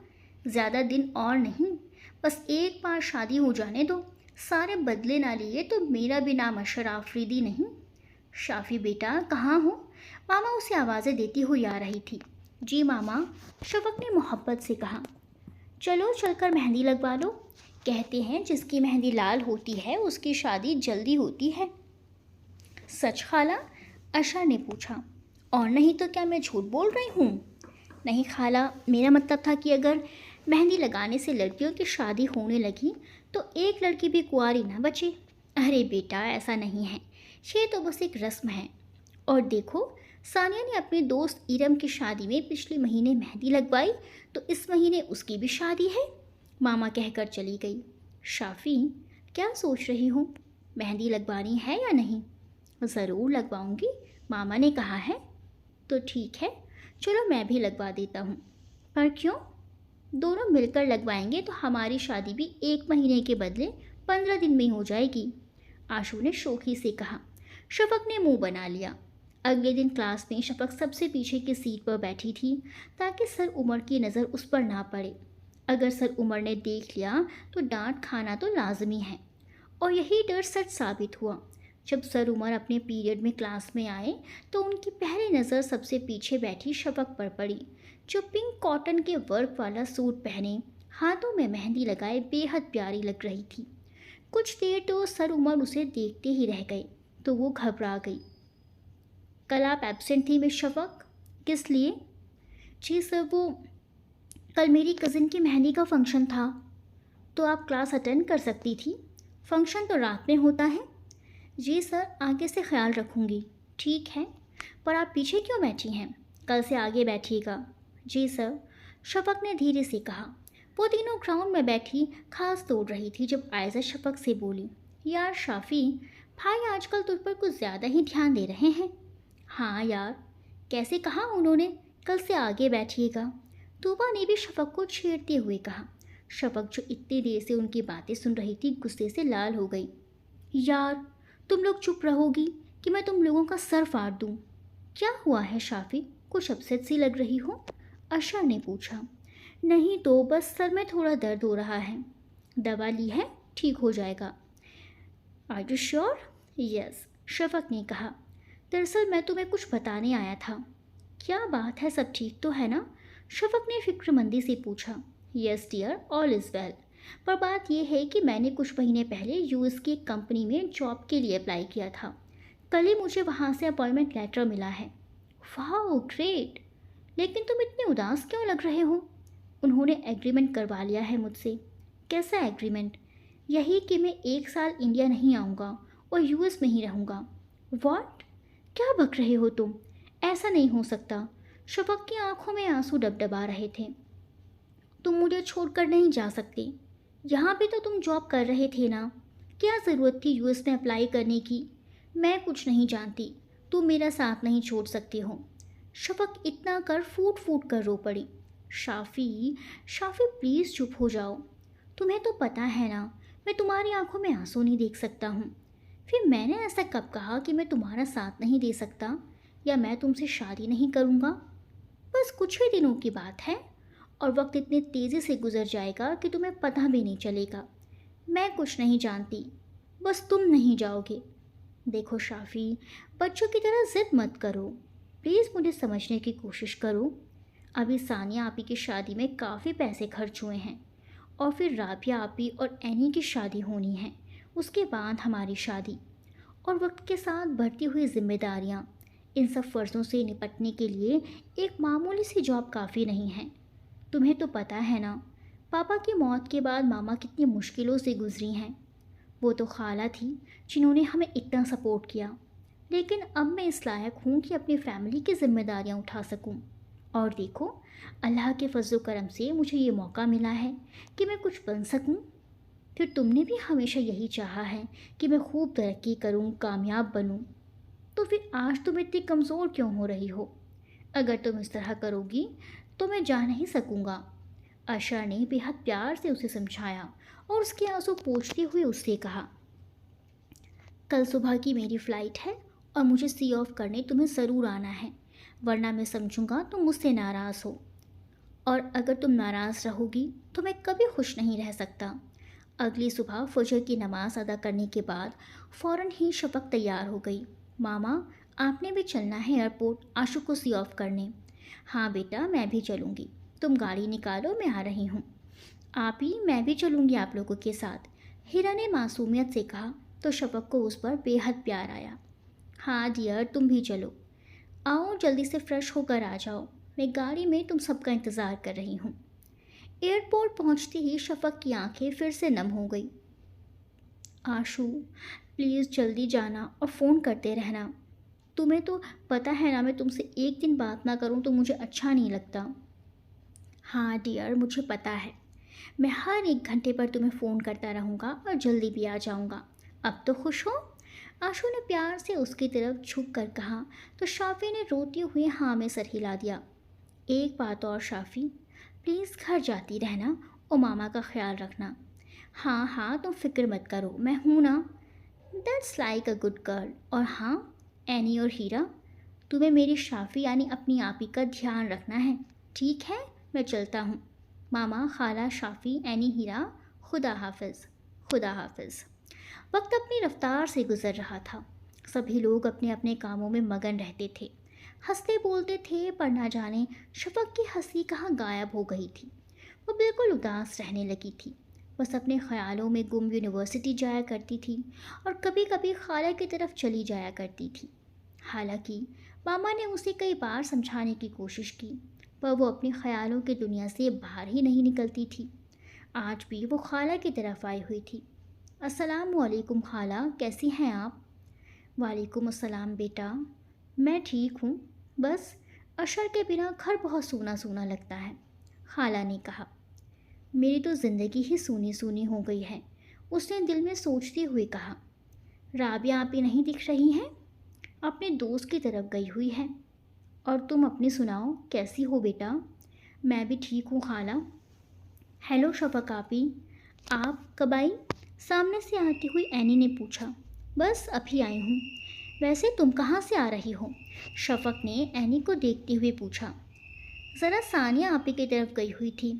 ज़्यादा दिन और नहीं, बस एक बार शादी हो जाने दो, सारे बदले ना लिए तो मेरा भी नाम अशर आफरीदी नहीं। शाफी बेटा कहाँ हो? मामा उसे आवाज़ें देती हुई आ रही थी। जी मामा, शफक ने मोहब्बत से कहा। चलो चलकर मेहंदी लगवा लो, कहते हैं जिसकी मेहंदी लाल होती है उसकी शादी जल्दी होती है। सच खाला? अशर ने पूछा। और नहीं तो क्या मैं झूठ बोल रही हूँ? नहीं खाला, मेरा मतलब था कि अगर मेहंदी लगाने से लड़कियों की शादी होने लगी तो एक लड़की भी कुंवारी ना बचे। अरे बेटा, ऐसा नहीं है, ये तो बस एक रस्म है। और देखो, सानिया ने अपने दोस्त इरम की शादी में पिछले महीने मेहंदी लगवाई तो इस महीने उसकी भी शादी है, मामा कहकर चली गई। शाफी, क्या सोच रही हूँ, मेहंदी लगवानी है या नहीं? ज़रूर लगवाऊंगी, मामा ने कहा है। तो ठीक है, चलो मैं भी लगवा देता हूँ। पर क्यों? दोनों मिलकर लगवाएंगे तो हमारी शादी भी 1 महीने के बदले 15 दिन में हो जाएगी, आशु ने शोखी से कहा। शफक ने मुंह बना लिया। अगले दिन क्लास में शफक सबसे पीछे की सीट पर बैठी थी ताकि सर उमर की नज़र उस पर ना पड़े। अगर सर उमर ने देख लिया तो डांट खाना तो लाजमी है, और यही डर सच साबित हुआ। जब सर उमर अपने पीरियड में क्लास में आए तो उनकी पहली नज़र सबसे पीछे बैठी शफक पर पड़ी, जो पिंक कॉटन के वर्क वाला सूट पहने, हाथों में मेहंदी लगाए बेहद प्यारी लग रही थी। कुछ देर तो सर उमर उसे देखते ही रह गए तो वो घबरा गई। कल आप एब्सेंट थी मिस शफक? किस लिए? जी सर, वो कल मेरी कज़िन की मेहंदी का फंक्शन था। तो आप क्लास अटेंड कर सकती थी, फंक्शन तो रात में होता है। जी सर, आगे से ख्याल रखूंगी। ठीक है, पर आप पीछे क्यों बैठी हैं? कल से आगे बैठिएगा। जी सर, शफक ने धीरे से कहा। वो तीनों ग्राउंड में बैठी घास तोड़ रही थी जब आयशा शफक से बोली, यार शाफी, भाई आजकल तुझ पर कुछ ज़्यादा ही ध्यान दे रहे हैं। हाँ यार, कैसे कहा उन्होंने, कल से आगे बैठिएगा? तूबा ने भी शफक को छेड़ते हुए कहा। शफक जो इतनी देर से उनकी बातें सुन रही थी गुस्से से लाल हो गई। यार, तुम लोग चुप रहोगी कि मैं तुम लोगों का सर फाड़ दूं? क्या हुआ है शाफी, कुछ अपसेट सी लग रही हो? अशर ने पूछा। नहीं तो बस सर में थोड़ा दर्द हो रहा है। दवा ली है, ठीक हो जाएगा। Are you sure? Yes, Shafaq ने कहा। दरअसल मैं तुम्हें कुछ बताने आया था। क्या बात है, सब ठीक तो है ना? शफक ने फिक्रमंदी से पूछा। Yes dear, all is well. पर बात यह है कि मैंने कुछ महीने पहले यूएस की एक कंपनी में जॉब के लिए अप्लाई किया था। कल ही मुझे वहाँ से अपॉइंटमेंट लेटर मिला है। वाह ग्रेट, लेकिन तुम इतने उदास क्यों लग रहे हो? उन्होंने एग्रीमेंट करवा लिया है मुझसे। कैसा एग्रीमेंट? यही कि मैं 1 साल इंडिया नहीं आऊँगा और यूएस में ही रहूँगा। वॉट? क्या बक रहे हो तुम? ऐसा नहीं हो सकता। शफक की आंखों में आंसू डबडबा रहे थे। तुम मुझे छोड़कर नहीं जा सकते। यहाँ भी तो तुम जॉब कर रहे थे ना। क्या ज़रूरत थी यूएस में अप्लाई करने की? मैं कुछ नहीं जानती, तुम मेरा साथ नहीं छोड़ सकते हो। शफक इतना कर फूट फूट कर रो पड़ी। शाफ़ी, शाफ़ी प्लीज़ चुप हो जाओ। तुम्हें तो पता है ना, मैं तुम्हारी आंखों में आंसू नहीं देख सकता हूँ। फिर मैंने ऐसा कब कहा कि मैं तुम्हारा साथ नहीं दे सकता या मैं तुमसे शादी नहीं करूँगा? बस कुछ ही दिनों की बात है और वक्त इतनी तेज़ी से गुजर जाएगा कि तुम्हें पता भी नहीं चलेगा। मैं कुछ नहीं जानती, बस तुम नहीं जाओगे। देखो शाफ़ी, बच्चों की तरह ज़िद मत करो। प्लीज़ मुझे समझने की कोशिश करो। अभी सानिया आपी की शादी में काफ़ी पैसे खर्च हुए हैं और फिर राबिया आपी और एनी की शादी होनी है। उसके बाद हमारी शादी और वक्त के साथ बढ़ती हुई जिम्मेदारियाँ। इन सब फ़र्ज़ों से निपटने के लिए एक मामूली सी जॉब काफ़ी नहीं है। तुम्हें तो पता है ना, पापा की मौत के बाद मामा कितनी मुश्किलों से गुजरी हैं। वो तो खाला थी जिन्होंने हमें इतना सपोर्ट किया, लेकिन अब मैं इस लायक हूँ कि अपनी फैमिली की जिम्मेदारियाँ उठा सकूँ। और देखो, अल्लाह के फजल करम से मुझे ये मौका मिला है कि मैं कुछ बन सकूँ। फिर तुमने भी हमेशा यही चाहा है कि मैं खूब तरक्की करूँ, कामयाब बनूँ। तो फिर आज तुम इतनी कमज़ोर क्यों हो रही हो? अगर तुम इस तरह करोगी तो मैं जा नहीं सकूँगा। आशा ने बेहद प्यार से उसे समझाया और उसके आंसू पोंछते हुए उससे कहा, कल सुबह की मेरी फ़्लाइट है और मुझे सी ऑफ करने तुम्हें ज़रूर आना है, वरना मैं समझूंगा तुम मुझसे नाराज़ हो। और अगर तुम नाराज़ रहोगी तो मैं कभी खुश नहीं रह सकता। अगली सुबह फजर की नमाज अदा करने के बाद फ़ौरन ही शफक तैयार हो गई। मामा, आपने भी चलना है एयरपोर्ट आशु को सी ऑफ करने। हाँ बेटा, मैं भी चलूँगी। तुम गाड़ी निकालो, मैं आ रही हूँ। आप ही, मैं भी चलूँगी आप लोगों के साथ, हीरा ने मासूमियत से कहा। तो शफक को उस पर बेहद प्यार आया। हाँ डियर, तुम भी चलो। आओ जल्दी से फ्रेश होकर आ जाओ, मैं गाड़ी में तुम सबका इंतज़ार कर रही हूँ। एयरपोर्ट पहुँचते ही शफक की आंखें फिर से नम हो गई। आशु, प्लीज़ जल्दी जाना और फ़ोन करते रहना। तुम्हें तो पता है ना, मैं तुमसे एक दिन बात ना करूँ तो मुझे अच्छा नहीं लगता। हाँ डियर, मुझे पता है। मैं हर 1 घंटे पर तुम्हें फ़ोन करता रहूँगा और जल्दी भी आ जाऊँगा। अब तो खुश हो? आशु ने प्यार से उसकी तरफ झुक कर कहा तो शाफ़ी ने रोते हुए हाँ में सर हिला दिया। एक बात और शाफ़ी, प्लीज़ घर जाती रहना और मामा का ख्याल रखना। हाँ हाँ, तुम फिक्र मत करो, मैं हूँ ना। That's like a good girl. और हाँ, एनी और हीरा, तुम्हें मेरी शाफ़ी यानी अपनी आपी का ध्यान रखना है। ठीक है, मैं चलता हूँ। मामा, खाला, शाफ़ी, एनी, हीरा, खुदा हाफिज़। खुदा हाफिज़। वक्त अपनी रफ्तार से गुजर रहा था। सभी लोग अपने अपने कामों में मगन रहते थे, हंसते बोलते थे, पर ना जाने शफक की हंसी कहाँ गायब हो गई थी। वो बिल्कुल उदास रहने लगी थी। बस अपने ख्यालों में गुम यूनिवर्सिटी जाया करती थी और कभी कभी खाला की तरफ चली जाया करती थी। हालांकि मामा ने उसे कई बार समझाने की कोशिश की, पर वो अपने ख्यालों की दुनिया से बाहर ही नहीं निकलती थी। आज भी वो खाला की तरफ आई हुई थी। अस्सलाम वालेकुम खाला, कैसी हैं आप? वालेकुम अस्सलाम बेटा। मैं ठीक हूँ। बस अशर के बिना घर बहुत सूना सूना लगता है। खाला ने कहा। मेरी तो ज़िंदगी ही सूनी सूनी हो गई है, उसने दिल में सोचते हुए कहा। राबिया आप ही नहीं दिख रही हैं, अपने दोस्त की तरफ गई हुई है। और तुम अपनी सुनाओ, कैसी हो बेटा? मैं भी ठीक हूँ खाला। हेलो शफक आपी, आप कब आई? सामने से आती हुई एनी ने पूछा। बस अभी आई हूँ। वैसे तुम कहाँ से आ रही हो? शफक ने एनी को देखते हुए पूछा। ज़रा सानिया आपी की तरफ गई हुई थी।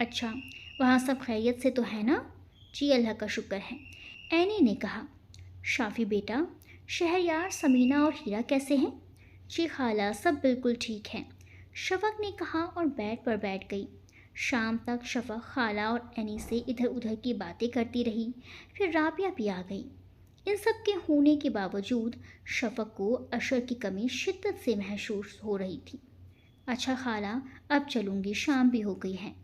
अच्छा, वहाँ सब खैरियत से तो है ना? जी अल्लाह का शुक्र है, एनी ने कहा। शाफ़ी बेटा, शहरयार, समीना और हीरा कैसे हैं? जी खाला, सब बिल्कुल ठीक हैं, शफक ने कहा और बेड पर बैठ गई। शाम तक शफक खाला और एनी से इधर उधर की बातें करती रही। फिर राबिया भी आ गई। इन सब के होने के बावजूद शफक को अशर की कमी शिद्दत से महसूस हो रही थी। अच्छा खाला, अब चलूँगी, शाम भी हो गई है,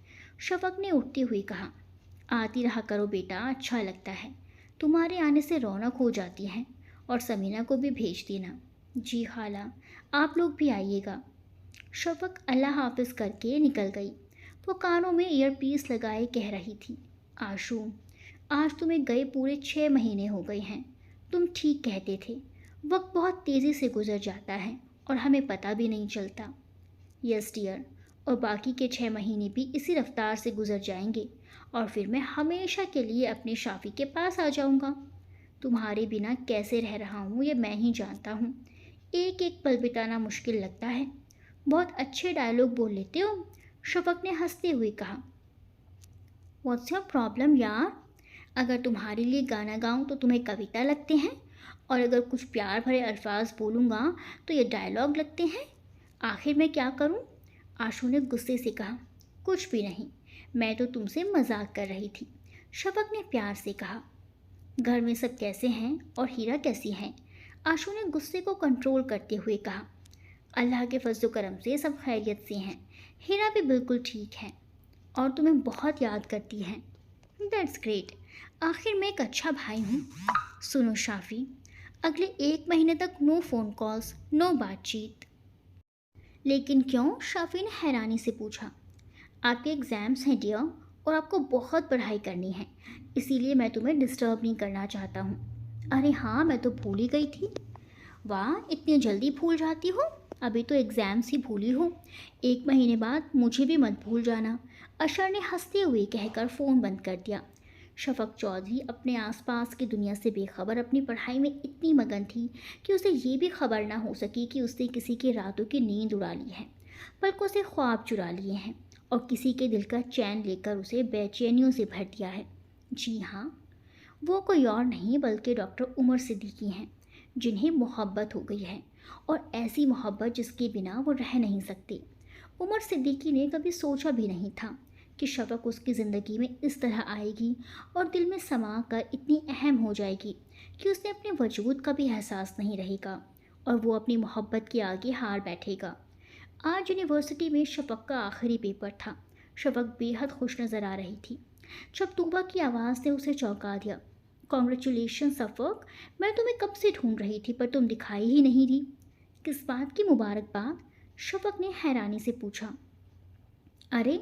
शफक ने उठते हुए कहा। आती रहा करो बेटा, अच्छा लगता है, तुम्हारे आने से रौनक हो जाती है। और समीना को भी भेज देना। जी खाला, आप लोग भी आइएगा। शफक अल्लाह हाफिज़ करके निकल गई। वो कानों में ईयरपीस लगाए कह रही थी। आशू, आज तुम्हें गए पूरे 6 महीने हो गए हैं। तुम ठीक कहते थे, वक्त बहुत तेज़ी से गुजर जाता है और हमें पता भी नहीं चलता। यस डियर, और बाकी के 6 महीने भी इसी रफ्तार से गुजर जाएंगे और फिर मैं हमेशा के लिए अपने शाफ़ी के पास आ जाऊंगा। तुम्हारे बिना कैसे रह रहा हूँ ये मैं ही जानता हूँ। एक एक पल बिताना मुश्किल लगता है। बहुत अच्छे डायलॉग बोल लेते हो, शफक ने हंसते हुए कहा। व्हाट्स योर प्रॉब्लम यार? अगर तुम्हारे लिए गाना गाऊं तो तुम्हें कविता लगते हैं, और अगर कुछ प्यार भरे अल्फाज बोलूँगा तो ये डायलॉग लगते हैं। आखिर मैं क्या करूं? आशू ने गुस्से से कहा। कुछ भी नहीं, मैं तो तुमसे मजाक कर रही थी, शफक ने प्यार से कहा। घर में सब कैसे हैं और हीरा कैसी हैं? आशू ने गुस्से को कंट्रोल करते हुए कहा। अल्लाह के फजल करम से सब खैरियत से हैं, हीरा भी बिल्कुल ठीक है और तुम्हें बहुत याद करती हैं। दैट्स ग्रेट, आखिर मैं एक अच्छा भाई हूँ। सुनो शाफ़ी, अगले 1 महीने तक नो फ़ोन कॉल्स, नो बातचीत। लेकिन क्यों? शाफ़ी ने हैरानी से पूछा। आपके एग्ज़ाम्स हैं डियर, और आपको बहुत पढ़ाई करनी है, इसीलिए मैं तुम्हें डिस्टर्ब नहीं करना चाहता हूँ। अरे हाँ, मैं तो भूल ही गई थी। वाह, इतनी जल्दी भूल जाती हो? अभी तो एग्ज़ाम्स ही भूली हो, 1 महीने बाद मुझे भी मत भूल जाना, अशर ने हंसते हुए कहकर फ़ोन बंद कर दिया। शफक चौधरी अपने आसपास की दुनिया से बेखबर अपनी पढ़ाई में इतनी मगन थी कि उसे ये भी खबर ना हो सकी कि उसने किसी की रातों की नींद उड़ा ली है, पलकों से ख्वाब चुरा लिए हैं और किसी के दिल का चैन लेकर उसे बेचैनियों से भर दिया है। जी हाँ, वो कोई और नहीं बल्कि डॉक्टर उमर सिद्दीकी हैं, जिन्हें मोहब्बत हो गई है, और ऐसी मोहब्बत जिसके बिना वो रह नहीं सकते। उमर सिद्दीकी ने कभी सोचा भी नहीं था कि शफक उसकी ज़िंदगी में इस तरह आएगी और दिल में समा कर इतनी अहम हो जाएगी कि उसे अपने वजूद का भी एहसास नहीं रहेगा और वो अपनी मोहब्बत के आगे हार बैठेगा। आज यूनिवर्सिटी में शफक का आखिरी पेपर था। शफक बेहद खुश नज़र आ रही थी जब तूबा की आवाज़ ने उसे चौंका दिया। कॉन्ग्रेचुलेशन शफक, मैं तुम्हें कब से ढूंढ रही थी पर तुम दिखाई ही नहीं दी। किस बात की मुबारकबाद? शफक ने हैरानी से पूछा। अरे,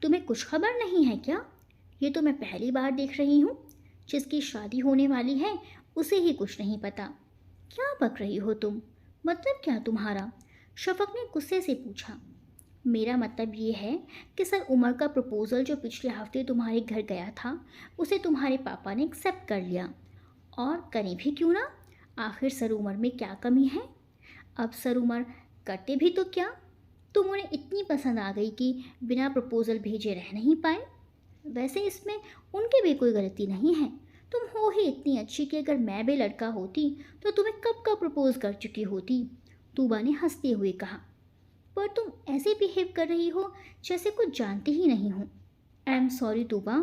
तुम्हें कुछ खबर नहीं है क्या? ये तो मैं पहली बार देख रही हूँ। जिसकी शादी होने वाली है उसे ही कुछ नहीं पता। क्या बक रही हो तुम? मतलब क्या तुम्हारा? शफक ने गुस्से से पूछा। मेरा मतलब ये है कि सर उमर का प्रपोज़ल जो पिछले हफ्ते तुम्हारे घर गया था उसे तुम्हारे पापा ने एक्सेप्ट कर लिया। और करें भी क्यों ना, आखिर सर उमर में क्या कमी है? अब सर उमर करते भी तो क्या, तुम उन्हें इतनी पसंद आ गई कि बिना प्रपोज़ल भेजे रह नहीं पाए। वैसे इसमें उनकी भी कोई गलती नहीं है, तुम हो ही इतनी अच्छी कि अगर मैं भी लड़का होती तो तुम्हें कब का प्रपोज़ कर चुकी होती, तूबा ने हंसते हुए कहा। पर तुम ऐसे बिहेव कर रही हो जैसे कुछ जानती ही नहीं हो। आई एम सॉरी तूबा,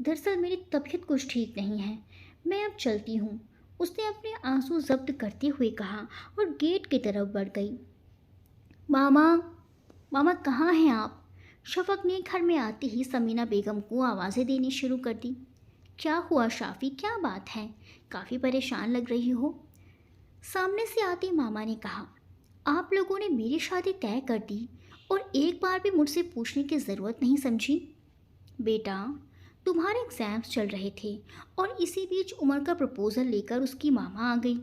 दरअसल मेरी तबीयत कुछ ठीक नहीं है, मैं अब चलती हूँ, उसने अपने आंसू जब्त करते हुए कहा और गेट की तरफ बढ़ गई। मामा, मामा कहाँ हैं आप? शफक ने घर में आते ही समीना बेगम को आवाज़ें देनी शुरू कर दी। क्या हुआ शाफ़ी, क्या बात है? काफ़ी परेशान लग रही हो। सामने से आते मामा ने कहा, आप लोगों ने मेरी शादी तय कर दी और एक बार भी मुझसे पूछने की ज़रूरत नहीं समझी। बेटा, तुम्हारे एग्ज़ाम्स चल रहे थे और इसी बीच उमर का प्रपोज़ल लेकर उसकी मामा आ गई,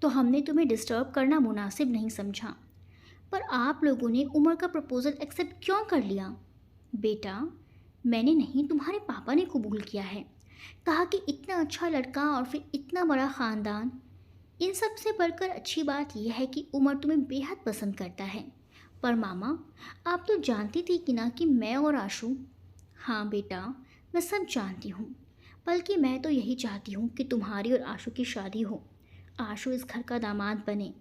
तो हमने तुम्हें डिस्टर्ब करना मुनासिब नहीं समझा। पर आप लोगों ने उमर का प्रपोज़ल एक्सेप्ट क्यों कर लिया? बेटा, मैंने नहीं, तुम्हारे पापा ने कबूल किया है। कहा कि इतना अच्छा लड़का और फिर इतना बड़ा ख़ानदान। इन सब से बढ़कर अच्छी बात यह है कि उमर तुम्हें बेहद पसंद करता है। पर मामा, आप तो जानती थी कि ना कि मैं और आशू। हाँ बेटा, मैं सब जानती हूँ। बल्कि मैं तो यही चाहती हूँ कि तुम्हारी और आशू की शादी हो, आशू इस घर का दामाद बने।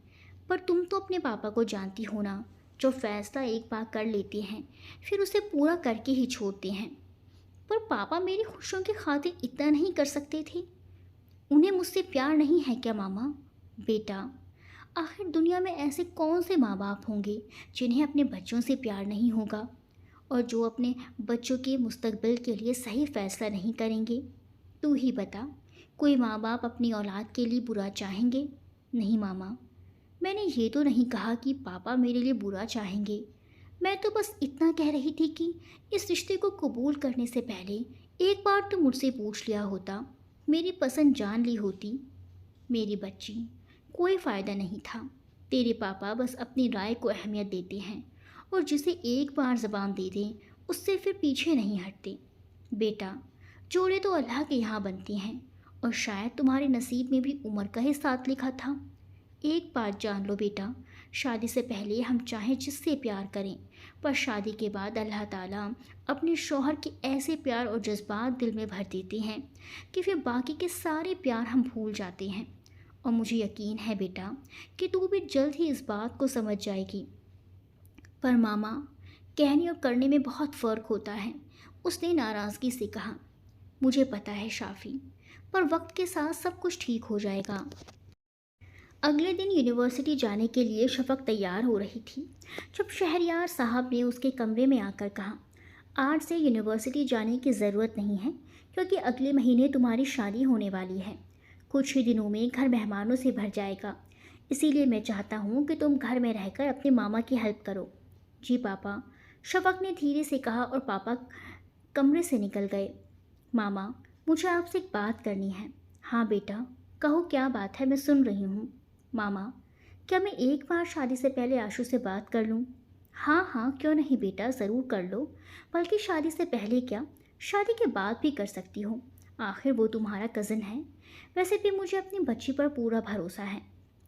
पर तुम तो अपने पापा को जानती हो ना, जो फैसला एक बार कर लेते हैं फिर उसे पूरा करके ही छोड़ते हैं। पर पापा मेरी खुशियों की खातिर इतना नहीं कर सकते थे? उन्हें मुझसे प्यार नहीं है क्या मामा? बेटा, आखिर दुनिया में ऐसे कौन से माँ बाप होंगे जिन्हें अपने बच्चों से प्यार नहीं होगा और जो अपने बच्चों के मुस्तकबिल के लिए सही फैसला नहीं करेंगे? तू ही बता, कोई माँ बाप अपनी औलाद के लिए बुरा चाहेंगे? नहीं मामा, मैंने ये तो नहीं कहा कि पापा मेरे लिए बुरा चाहेंगे। मैं तो बस इतना कह रही थी कि इस रिश्ते को कबूल करने से पहले एक बार तो मुझसे पूछ लिया होता, मेरी पसंद जान ली होती। मेरी बच्ची, कोई फ़ायदा नहीं था। तेरे पापा बस अपनी राय को अहमियत देते हैं और जिसे एक बार ज़बान दे दें उससे फिर पीछे नहीं हटते। बेटा, जोड़े तो अल्लाह के यहाँ बनते हैं और शायद तुम्हारे नसीब में भी उम्र का ही साथ लिखा था। एक बात जान लो बेटा, शादी से पहले हम चाहे जिससे प्यार करें, पर शादी के बाद अल्लाह ताला अपने शौहर के ऐसे प्यार और जज्बात दिल में भर देते हैं कि फिर बाकी के सारे प्यार हम भूल जाते हैं। और मुझे यकीन है बेटा कि तू भी जल्द ही इस बात को समझ जाएगी। पर मामा, कहने और करने में बहुत फ़र्क होता है, उसने नाराज़गी से कहा। मुझे पता है शाफ़ी, पर वक्त के साथ सब कुछ ठीक हो जाएगा। अगले दिन यूनिवर्सिटी जाने के लिए शफक तैयार हो रही थी जब शहरयार साहब ने उसके कमरे में आकर कहा, आज से यूनिवर्सिटी जाने की ज़रूरत नहीं है क्योंकि अगले महीने तुम्हारी शादी होने वाली है। कुछ ही दिनों में घर मेहमानों से भर जाएगा, इसीलिए मैं चाहता हूँ कि तुम घर में रहकर अपने मामा की हेल्प करो। जी पापा, शफक ने धीरे से कहा और पापा कमरे से निकल गए। मामा, मुझे आपसे एक बात करनी है। हाँ बेटा, कहो क्या बात है, मैं सुन रही हूँ। मामा, क्या मैं एक बार शादी से पहले आशू से बात कर लूँ? हाँ हाँ, क्यों नहीं बेटा, ज़रूर कर लो। बल्कि शादी से पहले क्या, शादी के बाद भी कर सकती हो। आखिर वो तुम्हारा कज़न है। वैसे भी मुझे अपनी बच्ची पर पूरा भरोसा है।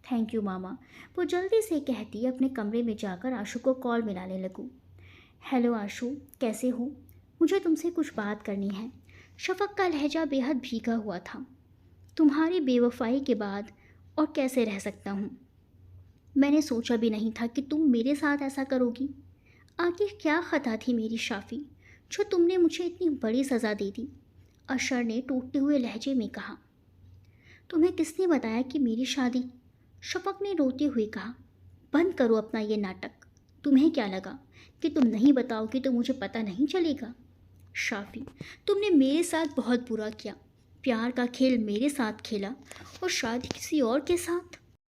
थैंक यू मामा, वो जल्दी से कहती अपने कमरे में जाकर आशू को कॉल मिलाने लगूँ। हेलो आशू, कैसे हो? मुझे तुमसे कुछ बात करनी है। शफक का लहजा बेहद भीगा हुआ था। तुम्हारी बेवफाई के बाद और कैसे रह सकता हूँ? मैंने सोचा भी नहीं था कि तुम मेरे साथ ऐसा करोगी। आखिर क्या ख़ता थी मेरी शाफ़ी, जो तुमने मुझे इतनी बड़ी सज़ा दे दी? अशर ने टूटते हुए लहजे में कहा। तुम्हें किसने बताया कि मेरी शादी? शफक ने रोते हुए कहा। बंद करो अपना ये नाटक। तुम्हें क्या लगा कि तुम नहीं बताओगी तो मुझे पता नहीं चलेगा? शाफ़ी, तुमने मेरे साथ बहुत बुरा किया। प्यार का खेल मेरे साथ खेला और शादी किसी और के साथ।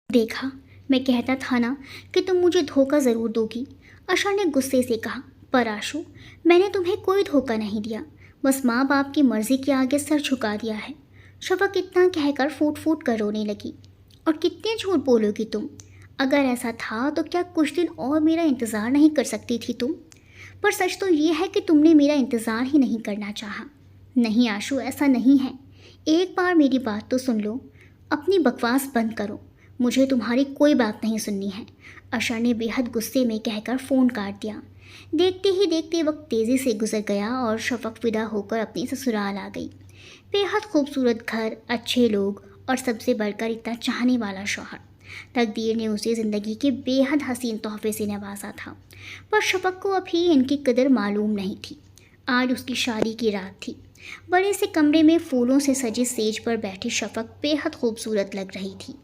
देखा, मैं कहता था ना कि तुम मुझे धोखा ज़रूर दोगी, अशर ने गुस्से से कहा। पर आशू, मैंने तुम्हें कोई धोखा नहीं दिया, बस माँ बाप की मर्ज़ी के आगे सर झुका दिया है। शफक इतना कहकर फूट फूट कर रोने लगी। और कितने झूठ बोलोगी तुम? अगर ऐसा था तो क्या कुछ दिन और मेरा इंतज़ार नहीं कर सकती थी तुम? पर सच तो ये है कि तुमने मेरा इंतज़ार ही नहीं करना चाहा। नहीं आशू, ऐसा नहीं है। एक बार मेरी बात तो सुन लो। अपनी बकवास बंद करो, मुझे तुम्हारी कोई बात नहीं सुननी है। अशर ने बेहद गुस्से में कहकर फ़ोन काट दिया। देखते ही देखते वक्त तेज़ी से गुजर गया और शफक विदा होकर अपनी ससुराल आ गई। बेहद खूबसूरत घर, अच्छे लोग और सबसे बढ़कर इतना चाहने वाला शौहर। तकदीर ने उसे ज़िंदगी के बेहद हसीन तोहफे से नवाजा था, पर शफक को अभी इनकी कदर मालूम नहीं थी। आज उसकी शादी की रात थी। बड़े से कमरे में फूलों से सजी सेज पर बैठी शफक बेहद खूबसूरत लग रही थी।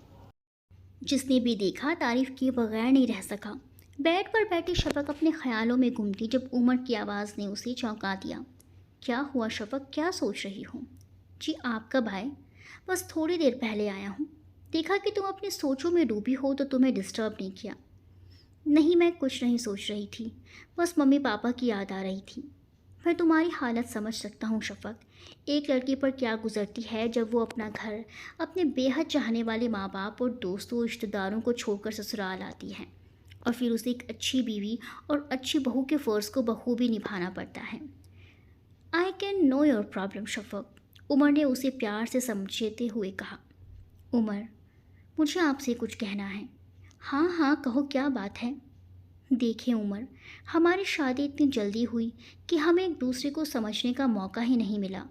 जिसने भी देखा तारीफ किए बगैर नहीं रह सका। बेड पर बैठी शफक अपने ख्यालों में घूमती जब उमर की आवाज़ ने उसे चौंका दिया। क्या हुआ शफक, क्या सोच रही हो? जी आप कब आए? बस थोड़ी देर पहले आया हूँ। देखा कि तुम अपनी सोचों में डूबी हो तो तुम्हें डिस्टर्ब नहीं किया। नहीं, मैं कुछ नहीं सोच रही थी, बस मम्मी पापा की याद आ रही थी। मैं तुम्हारी हालत समझ सकता हूँ शफ़क़। एक लड़की पर क्या गुजरती है जब वो अपना घर, अपने बेहद चाहने वाले माँ बाप और दोस्तों रिश्तेदारों को छोड़कर ससुराल आती है, और फिर उसे एक अच्छी बीवी और अच्छी बहू के फ़र्ज़ को बखूबी निभाना पड़ता है। I can know your problem Shafaq, Umar ने उसे प्यार से समझते हुए कहा। उमर, मुझे आपसे कुछ कहना है। हाँ हाँ कहो, क्या बात है। देखिए उमर, हमारी शादी इतनी जल्दी हुई कि हमें एक दूसरे को समझने का मौका ही नहीं मिला।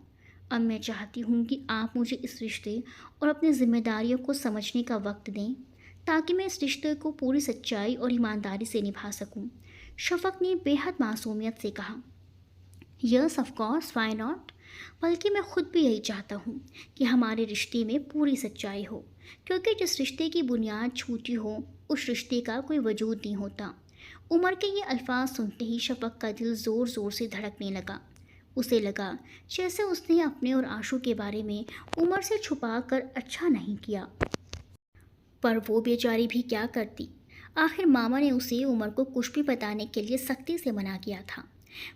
अब मैं चाहती हूँ कि आप मुझे इस रिश्ते और अपनी जिम्मेदारियों को समझने का वक्त दें, ताकि मैं इस रिश्ते को पूरी सच्चाई और ईमानदारी से निभा सकूँ। शफ़क़ ने बेहद मासूमियत से कहा। Yes of course, why not. बल्कि मैं खुद भी यही चाहता हूँ कि हमारे रिश्ते में पूरी सच्चाई हो, क्योंकि जिस रिश्ते की बुनियाद छूटी हो उस रिश्ते का कोई वजूद नहीं होता। उमर के ये अल्फाज सुनते ही शफ़क़ का दिल ज़ोर ज़ोर से धड़कने लगा। उसे लगा जैसे उसने अपने और आशू के बारे में उमर से छुपा कर अच्छा नहीं किया। पर वो बेचारी भी क्या करती। आखिर मामा ने उसे उमर को कुछ भी बताने के लिए सख्ती से मना किया था।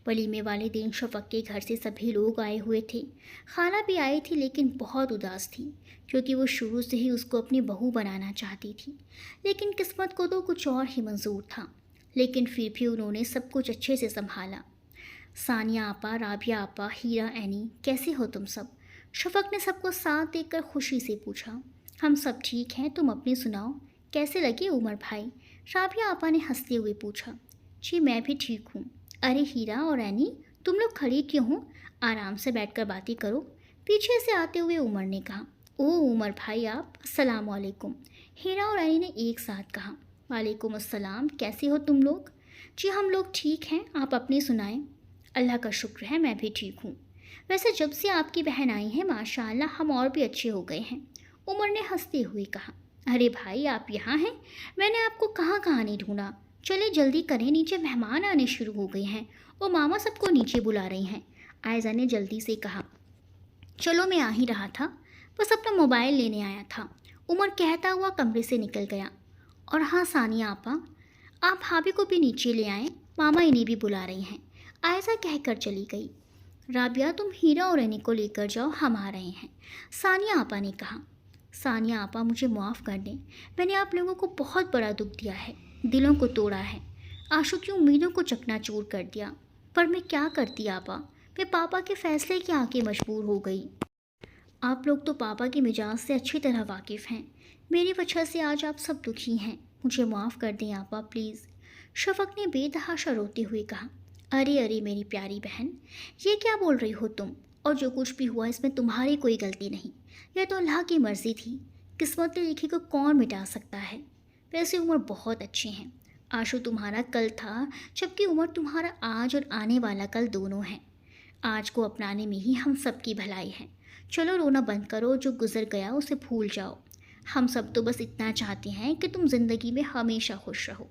वलीमे वाले दिन शफ़क़ के घर से सभी लोग आए हुए थे। खाला भी आई थी, लेकिन बहुत उदास थी, क्योंकि वो शुरू से ही उसको अपनी बहू बनाना चाहती थी। लेकिन किस्मत को तो कुछ और ही मंजूर था। लेकिन फिर भी उन्होंने सब कुछ अच्छे से संभाला। सानिया आपा, राबिया आपा, हीरा, एनी, कैसे हो तुम सब? शफ़क़ ने सबको साथ देखकर खुशी से पूछा। हम सब ठीक हैं, तुम अपनी सुनाओ, कैसे लगे उमर भाई? राबिया आपा ने हंसते हुए पूछा। जी मैं भी ठीक हूँ। अरे हीरा और एनी, तुम लोग खड़ी क्यों हो? आराम से बैठकर बातें करो, पीछे से आते हुए उमर ने कहा। ओ उमर भाई आप, अस्सलाम वालेकुम। हीरा और एनी ने एक साथ कहा। वालेकुम अस्सलाम, कैसे हो तुम लोग? जी हम लोग ठीक हैं, आप अपनी सुनाएं। अल्लाह का शुक्र है, मैं भी ठीक हूँ। वैसे जब से आपकी बहन आई है माशाअल्लाह हम और भी अच्छे हो गए हैं, उमर ने हंसते हुए कहा। अरे भाई आप यहाँ हैं? मैंने आपको कहाँ कहाँ नहीं ढूंढा। चले जल्दी करें, नीचे मेहमान आने शुरू हो गए हैं और मामा सबको नीचे बुला रही हैं, आयज़ा ने जल्दी से कहा। चलो मैं आ ही रहा था, बस अपना मोबाइल लेने आया था, उमर कहता हुआ कमरे से निकल गया। और हाँ सानिया आपा, आप भाभी को भी नीचे ले आएं, मामा इन्हें भी बुला रही हैं, आयशा कहकर चली गई। राबिया तुम हीरा और एनी को लेकर जाओ, हम आ रहे हैं, सानिया आपा ने कहा। सानिया आपा मुझे माफ़ कर दें, मैंने आप लोगों को बहुत बड़ा दुख दिया है, दिलों को तोड़ा है, आशू की उम्मीदों को चकनाचूर कर दिया। पर मैं क्या करती आपा, मैं पापा के फैसले के आके मजबूर हो गई। आप लोग तो पापा के मिजाज से अच्छी तरह वाकिफ़ हैं, मेरी वजह से आज आप सब दुखी हैं, मुझे माफ़ कर दें आपा प्लीज़, शफ़क़ ने बेतहाशा रोते हुए कहा। अरे अरे मेरी प्यारी बहन, ये क्या बोल रही हो तुम? और जो कुछ भी हुआ इसमें तुम्हारी कोई गलती नहीं, यह तो अल्लाह की मर्ज़ी थी, किस्मत ने लिखी को कौन मिटा सकता है। वैसे उमर बहुत अच्छे हैं, आशु तुम्हारा कल था, जबकि उमर तुम्हारा आज और आने वाला कल दोनों है। आज को अपनाने में ही हम सब की भलाई है। चलो रोना बंद करो, जो गुजर गया उसे भूल जाओ। हम सब तो बस इतना चाहते हैं कि तुम ज़िंदगी में हमेशा खुश रहो।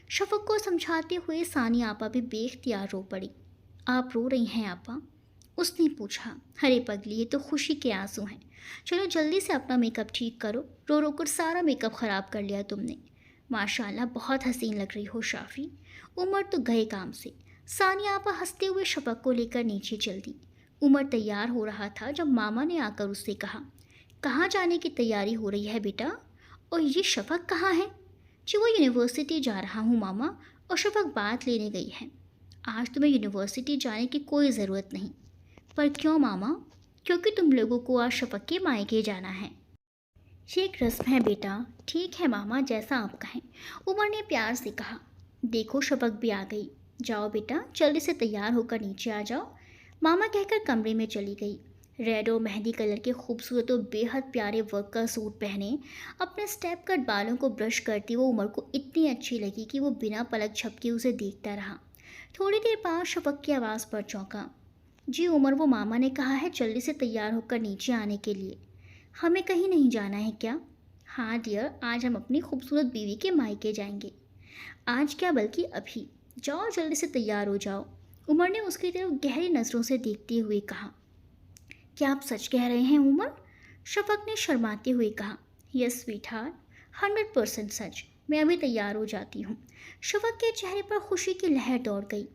शफ़क़ को समझाते हुए सानिया आपा भी बेख्तियार रो पड़ी। आप रो रही हैं आपा? उसने पूछा। अरे पगली, ये तो खुशी के आंसू हैं, चलो जल्दी से अपना मेकअप ठीक करो, रो रो कर सारा मेकअप ख़राब कर लिया तुमने। माशाल्लाह बहुत हसीन लग रही हो शाफ़ी। उमर तो गए काम से। सानिया आपा हंसते हुए शफ़क़ को लेकर नीचे चल दी। उमर तैयार हो रहा था जब मामा ने आकर उससे कहा, कहाँ जाने की तैयारी हो रही है बेटा? और ये शफ़क़ कहाँ है? जी वो यूनिवर्सिटी जा रहा हूँ मामा, और शफ़क़ बात लेने गई है। आज तुम्हें यूनिवर्सिटी जाने की कोई ज़रूरत नहीं। पर क्यों मामा? क्योंकि तुम लोगों को आज शफ़क़ के मायके जाना है। ये एक रस्म है बेटा। ठीक है मामा, जैसा आप कहें, उमर ने प्यार से कहा। देखो शफ़क़ भी आ गई, जाओ बेटा जल्दी से तैयार होकर नीचे आ जाओ, मामा कहकर कमरे में चली गई। रेड और मेहंदी कलर के खूबसूरत और बेहद प्यारे वर्क का सूट पहने अपने स्टेप कट बालों को ब्रश करती वो उमर को इतनी अच्छी लगी कि वो बिना पलक झपके उसे देखता रहा। थोड़ी देर बाद शफ़क़ की आवाज़ पर चौंका। जी उमर, वो मामा ने कहा है जल्दी से तैयार होकर नीचे आने के लिए। हमें कहीं नहीं जाना है क्या? हाँ डियर, आज हम अपनी खूबसूरत बीवी के मायके जाएंगे। आज क्या, बल्कि अभी। जाओ जल्दी से तैयार हो जाओ, उमर ने उसकी तरफ गहरी नज़रों से देखते हुए कहा। क्या आप सच कह रहे हैं उमर? शफ़क़ ने शर्माते हुए कहा। यस स्वीटहार्ट, 100% सच। मैं अभी तैयार हो जाती हूँ। शफक के चेहरे पर खुशी की लहर दौड़ गई।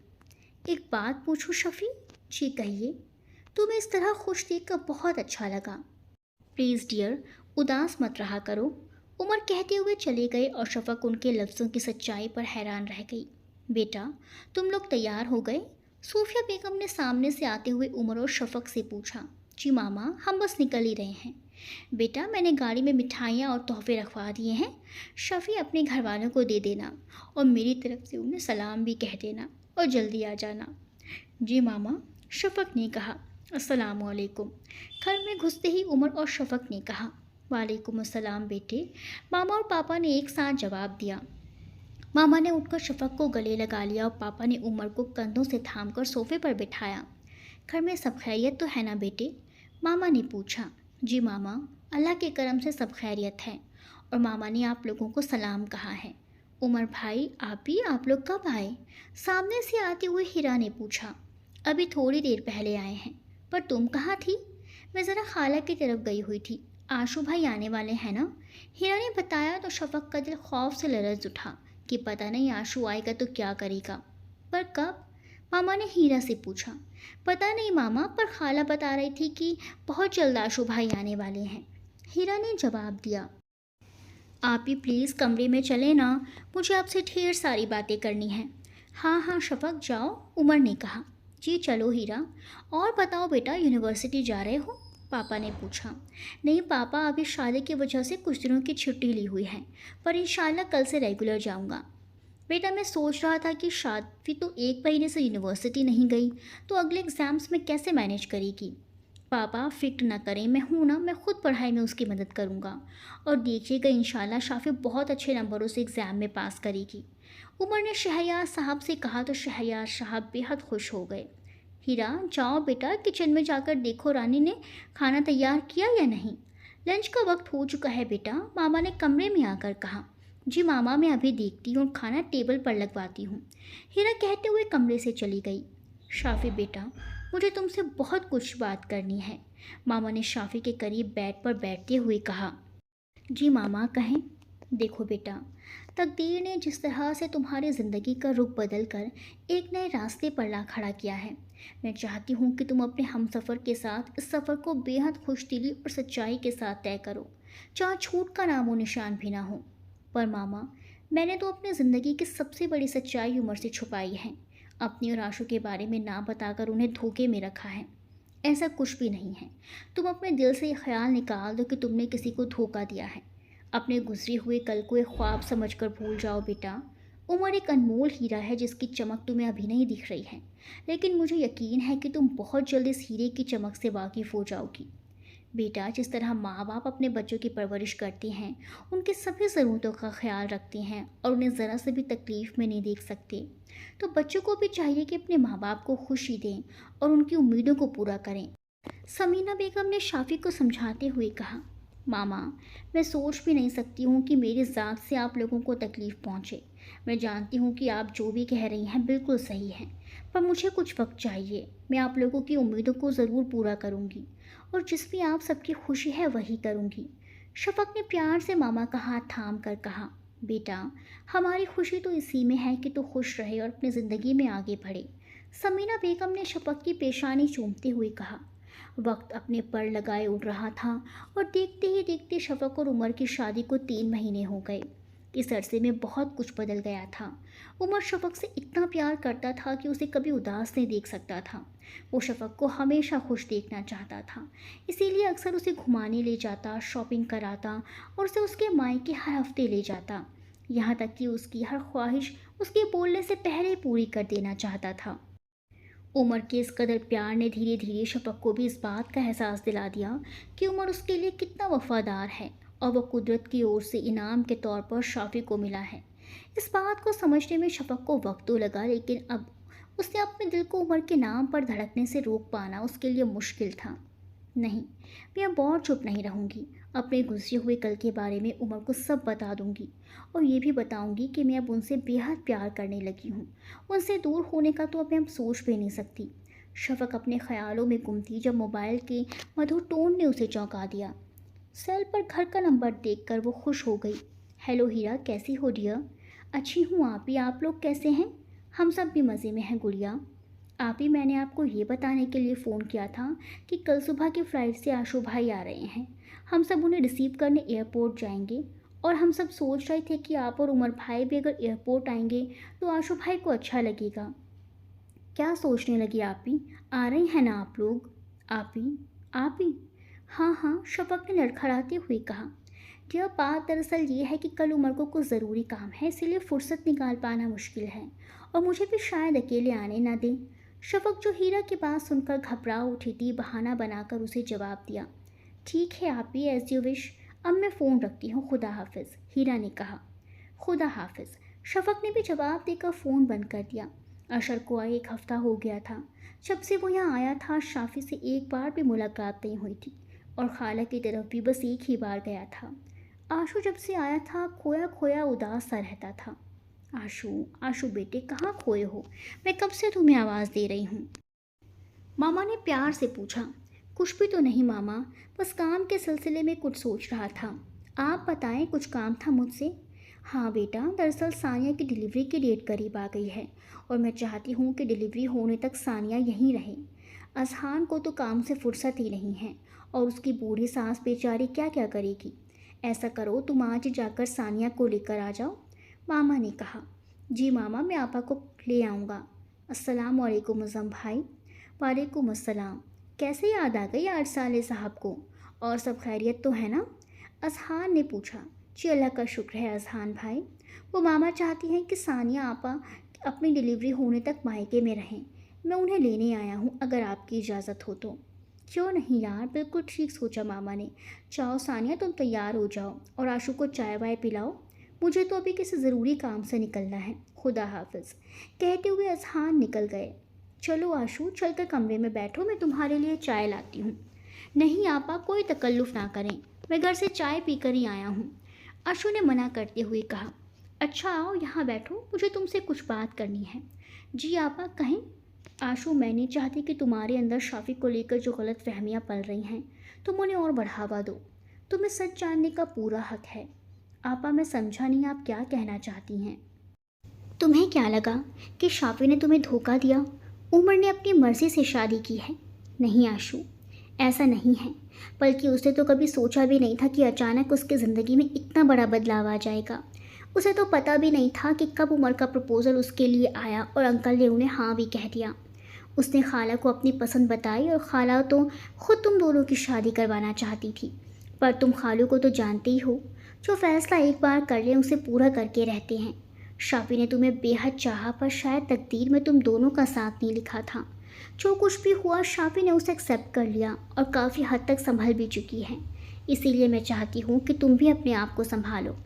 एक बात पूछूं शफी? जी कहिए। तुम्हें इस तरह खुश देखकर बहुत अच्छा लगा। प्लीज़ डियर, उदास मत रहा करो। उमर कहते हुए चले गए और शफक उनके लफ्ज़ों की सच्चाई पर हैरान रह गई। बेटा, तुम लोग तैयार हो गए? सूफिया बेगम ने सामने से आते हुए उमर और शफक से पूछा। जी मामा, हम बस निकल ही रहे हैं। बेटा, मैंने गाड़ी में मिठाइयाँ और तोहफे रखवा दिए हैं। शफ़ी, अपने घर वालों को दे देना और मेरी तरफ से उन्हें सलाम भी कह देना और जल्दी आ जाना। जी मामा, शफ़क ने कहा। अस्सलाम वालेकुम। घर में घुसते ही उमर और शफ़क ने कहा, वालेकुम अस्सलाम बेटे। मामा और पापा ने एक साथ जवाब दिया। मामा ने उठकर शफ़क को गले लगा लिया और पापा ने उमर को कंधों से थामकर सोफे पर बिठाया। घर में सब खैरियत तो है ना बेटे? मामा ने पूछा। जी मामा, अल्लाह के करम से सब खैरियत है। और मामा ने आप लोगों को सलाम कहा है। उमर भाई, आप लोग कब आए? सामने से आते हुए हीरा ने पूछा। अभी थोड़ी देर पहले आए हैं। पर तुम कहाँ थी? मैं ज़रा खाला की तरफ गई हुई थी। आशू भाई आने वाले हैं ना? हीरा ने बताया तो शफ़क का दिल खौफ से लरज़ उठा कि पता नहीं आशू आएगा तो क्या करेगा। पर कब? मामा ने हीरा से पूछा। पता नहीं मामा, पर खाला बता रही थी कि बहुत जल्द आशू भाई आने वाले हैं। हीरा ने जवाब दिया। आप ही प्लीज़ कमरे में चले ना, मुझे आपसे ढेर सारी बातें करनी हैं। हाँ हाँ शफ़क, जाओ, उमर ने कहा। जी चलो हीरा। और बताओ बेटा, यूनिवर्सिटी जा रहे हो? पापा ने पूछा। नहीं पापा, अभी शादी की वजह से कुछ दिनों की छुट्टी ली हुई है, पर इंशाल्लाह कल से रेगुलर जाऊंगा। बेटा, मैं सोच रहा था कि शादी तो 1 महीने से यूनिवर्सिटी नहीं गई, तो अगले एग्ज़ाम्स में कैसे मैनेज करेगी? पापा फिक्र ना करें, मैं हूँ ना, मैं खुद पढ़ाई में उसकी मदद करूँगा। और देखिएगा इंशाल्लाह शाफ़ी बहुत अच्छे नंबरों से एग्ज़ाम में पास करेगी। उमर ने शहरयार साहब से कहा तो शहरयार साहब बेहद खुश हो गए। हीरा, जाओ बेटा, किचन में जाकर देखो रानी ने खाना तैयार किया या नहीं। लंच का वक्त हो चुका है बेटा, मामा ने कमरे में आकर कहा। जी मामा, मैं अभी देखती हूँ, खाना टेबल पर लगवाती हूँ। हीरा कहते हुए कमरे से चली गई। शाफ़ी बेटा, मुझे तुमसे बहुत कुछ बात करनी है, मामा ने शाफ़ी के करीब बेड पर बैठते हुए कहा। जी मामा, कहें। देखो बेटा, तकदीर ने जिस तरह से तुम्हारी ज़िंदगी का रुख बदल कर एक नए रास्ते पर ला खड़ा किया है, मैं चाहती हूँ कि तुम अपने हमसफ़र के साथ इस सफ़र को बेहद खुशदिली और सच्चाई के साथ तय करो, जहाँ छूट का नामो निशान भी ना हो। पर मामा, मैंने तो अपनी ज़िंदगी की सबसे बड़ी सच्चाई उमर से छुपाई है, अपनी और आशू के बारे में ना बताकर उन्हें धोखे में रखा है। ऐसा कुछ भी नहीं है। तुम अपने दिल से ये ख्याल निकाल दो कि तुमने किसी को धोखा दिया है। अपने गुजरे हुए कल को एक ख्वाब समझकर भूल जाओ बेटा। उमर एक अनमोल हीरा है जिसकी चमक तुम्हें अभी नहीं दिख रही है, लेकिन मुझे यकीन है कि तुम बहुत जल्द इस हीरे की चमक से वाकिफ़ हो जाओगी। बेटा, जिस तरह माँ बाप अपने बच्चों की परवरिश करते हैं, उनकी सभी ज़रूरतों का ख्याल रखते हैं और उन्हें ज़रा से भी तकलीफ़ में नहीं देख सकते, तो बच्चों को भी चाहिए कि अपने माँ बाप को खुशी दें और उनकी उम्मीदों को पूरा करें। समीना बेगम ने शाफ़ी को समझाते हुए कहा। मामा, मैं सोच भी नहीं सकती हूँ कि मेरी ज़ात से आप लोगों को तकलीफ़ पहुँचे। मैं जानती हूँ कि आप जो भी कह रही हैं बिल्कुल सही है, पर मुझे कुछ वक्त चाहिए। मैं आप लोगों की उम्मीदों को ज़रूर पूरा करूँगी और जिसमें आप सबकी खुशी है वही करूँगी। शफ़क़ ने प्यार से मामा का हाथ थाम कर कहा। बेटा, हमारी खुशी तो इसी में है कि तू खुश रहे और अपनी ज़िंदगी में आगे बढ़े। समीना बेगम ने शफ़क़ की पेशानी चूमते हुए कहा। वक्त अपने पर लगाए उड़ रहा था और देखते ही देखते शफ़क़ और उमर की शादी को 3 महीने हो गए। इस अरसे में बहुत कुछ बदल गया था। उमर शफ़क़ से इतना प्यार करता था कि उसे कभी उदास नहीं देख सकता था। वो शफ़क़ को हमेशा खुश देखना चाहता था, इसीलिए अक्सर उसे घुमाने ले जाता, शॉपिंग कराता और उसे उसके मायके हर हफ्ते ले जाता, यहाँ तक कि उसकी हर ख्वाहिश उसके बोलने से पहले पूरी कर देना चाहता था। उमर के इस कदर प्यार ने धीरे धीरे शफ़क़ को भी इस बात का एहसास दिला दिया कि उमर उसके लिए कितना वफ़ादार है और वह कुदरत की ओर से इनाम के तौर पर शाफ़ी को मिला है। इस बात को समझने में शफ़क़ को वक्त तो लगा, लेकिन अब उसने अपने दिल को उमर के नाम पर धड़कने से रोक पाना उसके लिए मुश्किल था। नहीं, मैं अब और चुप नहीं रहूँगी। अपने गुजरे हुए कल के बारे में उमर को सब बता दूँगी और ये भी बताऊँगी कि मैं अब उनसे बेहद प्यार करने लगी हूँ। उनसे दूर होने का तो अब मैं सोच भी नहीं सकती। शफ़क़ अपने ख़्यालों में गुम थी जब मोबाइल के मधुर टोन ने उसे चौंका दिया। सेल पर घर का नंबर देखकर वो खुश हो गई। हेलो हीरा, कैसी हो डियर? अच्छी हूँ आप ही, आप लोग कैसे हैं? हम सब भी मज़े में हैं गुड़िया। आप ही, मैंने आपको ये बताने के लिए फ़ोन किया था कि कल सुबह की फ़्लाइट से आशु भाई आ रहे हैं। हम सब उन्हें रिसीव करने एयरपोर्ट जाएंगे और हम सब सोच रहे थे कि आप और उमर भाई भी अगर एयरपोर्ट आएंगे तो आशु भाई को अच्छा लगेगा। क्या सोचने लगी आप ही? आ रही हैं ना आप लोग? आप ही? आप ही? हाँ हाँ, शफक ने लड़खड़ाते हुए कहा। यह बात दरअसल ये है कि कल उमर को कुछ ज़रूरी काम है, इसीलिए फुर्सत निकाल पाना मुश्किल है और मुझे भी शायद अकेले आने ना दें। शफक, जो हीरा की बात सुनकर घबरा उठी थी, बहाना बनाकर उसे जवाब दिया। ठीक है आप ही, एज यू विश। अब मैं फ़ोन रखती हूँ, खुदा हाफिज़, हीरा ने कहा। खुदा हाफिज़, शफक ने भी जवाब देकर फ़ोन बंद कर दिया। अशर को आए 1 हफ्ता हो गया था जब से वो यहाँ आया था। शाफी से एक बार भी मुलाकात नहीं हुई थी और खाला की तरफ भी बस एक ही बार गया था। आशु जब से आया था खोया खोया उदास सा रहता था। आशु, आशु बेटे, कहाँ खोए हो? मैं कब से तुम्हें आवाज़ दे रही हूँ। मामा ने प्यार से पूछा। कुछ भी तो नहीं मामा, बस काम के सिलसिले में कुछ सोच रहा था। आप बताएं, कुछ काम था मुझसे? हाँ बेटा, दरअसल सानिया की डिलीवरी की डेट करीब आ गई है और मैं चाहती हूँ कि डिलीवरी होने तक सानिया यहीं रहे। अजहान को तो काम से फुर्सत ही नहीं है और उसकी बूढ़ी सास बेचारी क्या क्या करेगी। ऐसा करो, तुम आज जाकर सानिया को लेकर आ जाओ। मामा ने कहा। जी मामा, मैं आपा को ले आऊँगा। अस्सलाम वालेकुम मुज़्ज़म भाई। वालेकुम अस्सलाम। कैसे याद आ गई आज साले साहब को? और सब खैरियत तो है ना? अजहान ने पूछा। जी अल्लाह का शुक्र है अजहान भाई। वो मामा चाहती हैं कि सानिया आपा अपनी डिलीवरी होने तक मायके में रहें। मैं उन्हें लेने आया हूँ, अगर आपकी इजाज़त हो तो। क्यों नहीं यार, बिल्कुल ठीक सोचा मामा ने। जाओ सानिया, तुम तैयार हो जाओ और आशु को चाय वाय पिलाओ। मुझे तो अभी किसी ज़रूरी काम से निकलना है। खुदा हाफिज़, कहते हुए अजहान निकल गए। चलो आशु, चलकर कमरे में बैठो, मैं तुम्हारे लिए चाय लाती हूँ। नहीं आपा, कोई तकल्लुफ़ ना करें, मैं घर से चाय पीकर ही आया हूँ। आशु ने मना करते हुए कहा। अच्छा आओ, यहाँ बैठो, मुझे तुमसे कुछ बात करनी है। जी आपा, कहें। आशु, मैं नहीं चाहती कि तुम्हारे अंदर शाफी को लेकर जो गलत फहमियाँ पल रही हैं तुम उन्हें और बढ़ावा दो। तुम्हें सच जानने का पूरा हक है। आपा, मैं समझा नहीं आप क्या कहना चाहती हैं। तुम्हें क्या लगा कि शाफी ने तुम्हें धोखा दिया? उमर ने अपनी मर्ज़ी से शादी की है। नहीं आशु, ऐसा नहीं है, बल्कि उसने तो कभी सोचा भी नहीं था कि अचानक उसकी ज़िंदगी में इतना बड़ा बदलाव आ जाएगा। उसे तो पता भी नहीं था कि कब उमर का प्रपोज़ल उसके लिए आया और अंकल ने उन्हें हाँ भी कह दिया। उसने खाला को अपनी पसंद बताई और खाला तो खुद तुम दोनों की शादी करवाना चाहती थी। पर तुम खालू को तो जानते ही हो, जो फैसला एक बार कर लें उसे पूरा करके रहते हैं। शाफी ने तुम्हें बेहद चाहा, पर शायद तकदीर में तुम दोनों का साथ नहीं लिखा था। जो कुछ भी हुआ, शाफी ने उसे एक्सेप्ट कर लिया और काफ़ी हद तक संभल भी चुकी है। इसीलिए मैं चाहती हूँ कि तुम भी अपने आप को संभालो।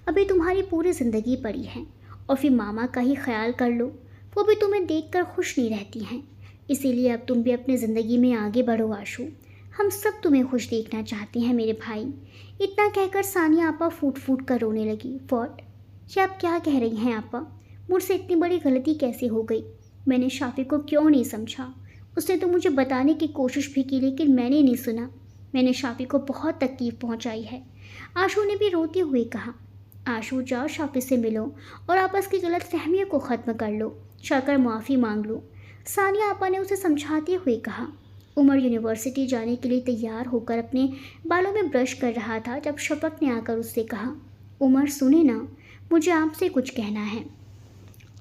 अभी तुम्हारी पूरी ज़िंदगी पड़ी है और फिर मामा का ही ख्याल कर लो, वो भी तुम्हें देखकर खुश नहीं रहती हैं। इसीलिए अब तुम भी अपनी ज़िंदगी में आगे बढ़ो आशु। हम सब तुम्हें खुश देखना चाहते हैं मेरे भाई। इतना कहकर सानिया आपा फूट फूट कर रोने लगी। वॉट? ये आप क्या कह रही हैं आपा? मुझसे इतनी बड़ी गलती कैसे हो गई? मैंने शाफी को क्यों नहीं समझा? उसने तो मुझे बताने की कोशिश भी की, लेकिन मैंने नहीं सुना। मैंने शाफी को बहुत तकलीफ़ पहुंचाई है। आशु ने भी रोते हुए कहा। आशु, जाओ शाफी से मिलो और आपस की गलत फहमियों को ख़त्म कर लो, जाकर माफ़ी मांग लो। सानिया आपा ने उसे समझाते हुए कहा। उमर यूनिवर्सिटी जाने के लिए तैयार होकर अपने बालों में ब्रश कर रहा था जब शफक ने आकर उससे कहा। उमर सुने ना, मुझे आपसे कुछ कहना है,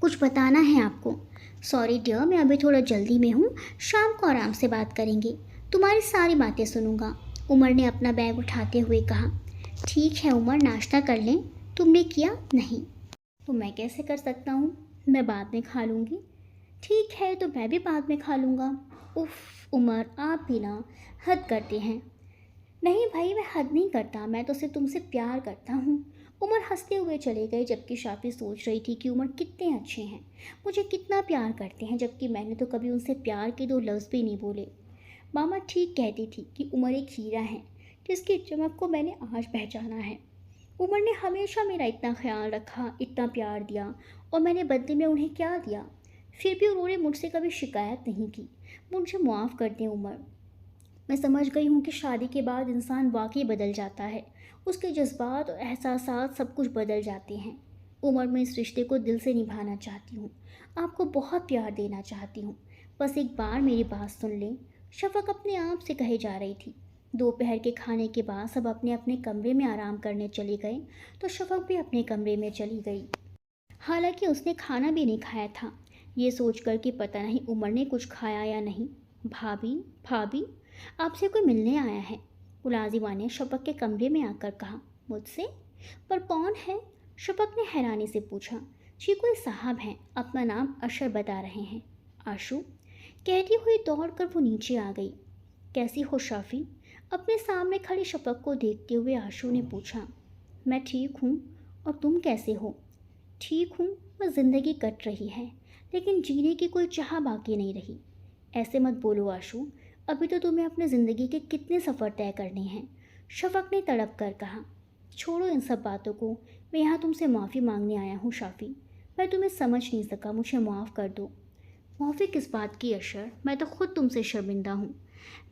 कुछ बताना है आपको। सॉरी डियर, मैं अभी थोड़ा जल्दी में हूँ, शाम को आराम से बात करेंगे, तुम्हारी सारी बातें सुनूंगा। उमर ने अपना बैग उठाते हुए कहा। ठीक है उमर, नाश्ता कर लें। तुमने किया? नहीं। तो मैं कैसे कर सकता हूँ, मैं बाद में खा लूँगी। ठीक है, तो मैं भी बाद में खा लूँगा। उफ़ उमर, आप भी ना हद करते हैं। नहीं भाई, मैं हद नहीं करता, मैं तो सिर्फ तुमसे प्यार करता हूँ। उमर हंसते हुए चले गए, जबकि शाफी सोच रही थी कि उमर कितने अच्छे हैं, मुझे कितना प्यार करते हैं, जबकि मैंने तो कभी उनसे प्यार के 2 लफ्ज़ भी नहीं बोले। मामा ठीक कहती थी कि उमर एक हीरा है, जिसकी चमक को मैंने आज पहचाना है। उमर ने हमेशा मेरा इतना ख्याल रखा, इतना प्यार दिया, और मैंने बदले में उन्हें क्या दिया? फिर भी उन्होंने मुझसे कभी शिकायत नहीं की। मुझे माफ़ कर दें उमर। मैं समझ गई हूँ कि शादी के बाद इंसान वाकई बदल जाता है। उसके जज्बात और एहसासात सब कुछ बदल जाते हैं। उमर, मैं इस रिश्ते को दिल से निभाना चाहती हूँ, आपको बहुत प्यार देना चाहती हूँ। बस एक बार मेरी बात सुन लें। शफक अपने आप से कहे जा रही थी। दोपहर के खाने के बाद सब अपने अपने कमरे में आराम करने चले गए तो शफक भी अपने कमरे में चली गई। हालांकि उसने खाना भी नहीं खाया था। ये सोचकर कि पता नहीं उमर ने कुछ खाया या नहीं। भाभी, भाभी, आपसे कोई मिलने आया है, मुलाजिमा ने शफक के कमरे में आकर कहा। मुझसे? पर कौन है? शफक ने हैरानी से पूछा। जी, कोई साहब हैं, अपना नाम अशर बता रहे हैं। आशु, कहती हुई दौड़कर वो नीचे आ गई। कैसी हो शाफी? अपने सामने खड़ी शफक को देखते हुए आशु ने पूछा। मैं ठीक हूँ, और तुम कैसे हो? ठीक हूँ, बस ज़िंदगी कट रही है, लेकिन जीने की कोई चाह बाकी नहीं रही। ऐसे मत बोलो आशु, अभी तो तुम्हें अपने ज़िंदगी के कितने सफ़र तय करने हैं, शफक ने तड़प कर कहा। छोड़ो इन सब बातों को, मैं यहाँ तुमसे माफ़ी मांगने आया हूँ शाफी। मैं तुम्हें समझ नहीं सका, मुझे माफ़ कर दो। माफ़ी किस बात की अशर, मैं तो खुद तुमसे शर्मिंदा हूँ।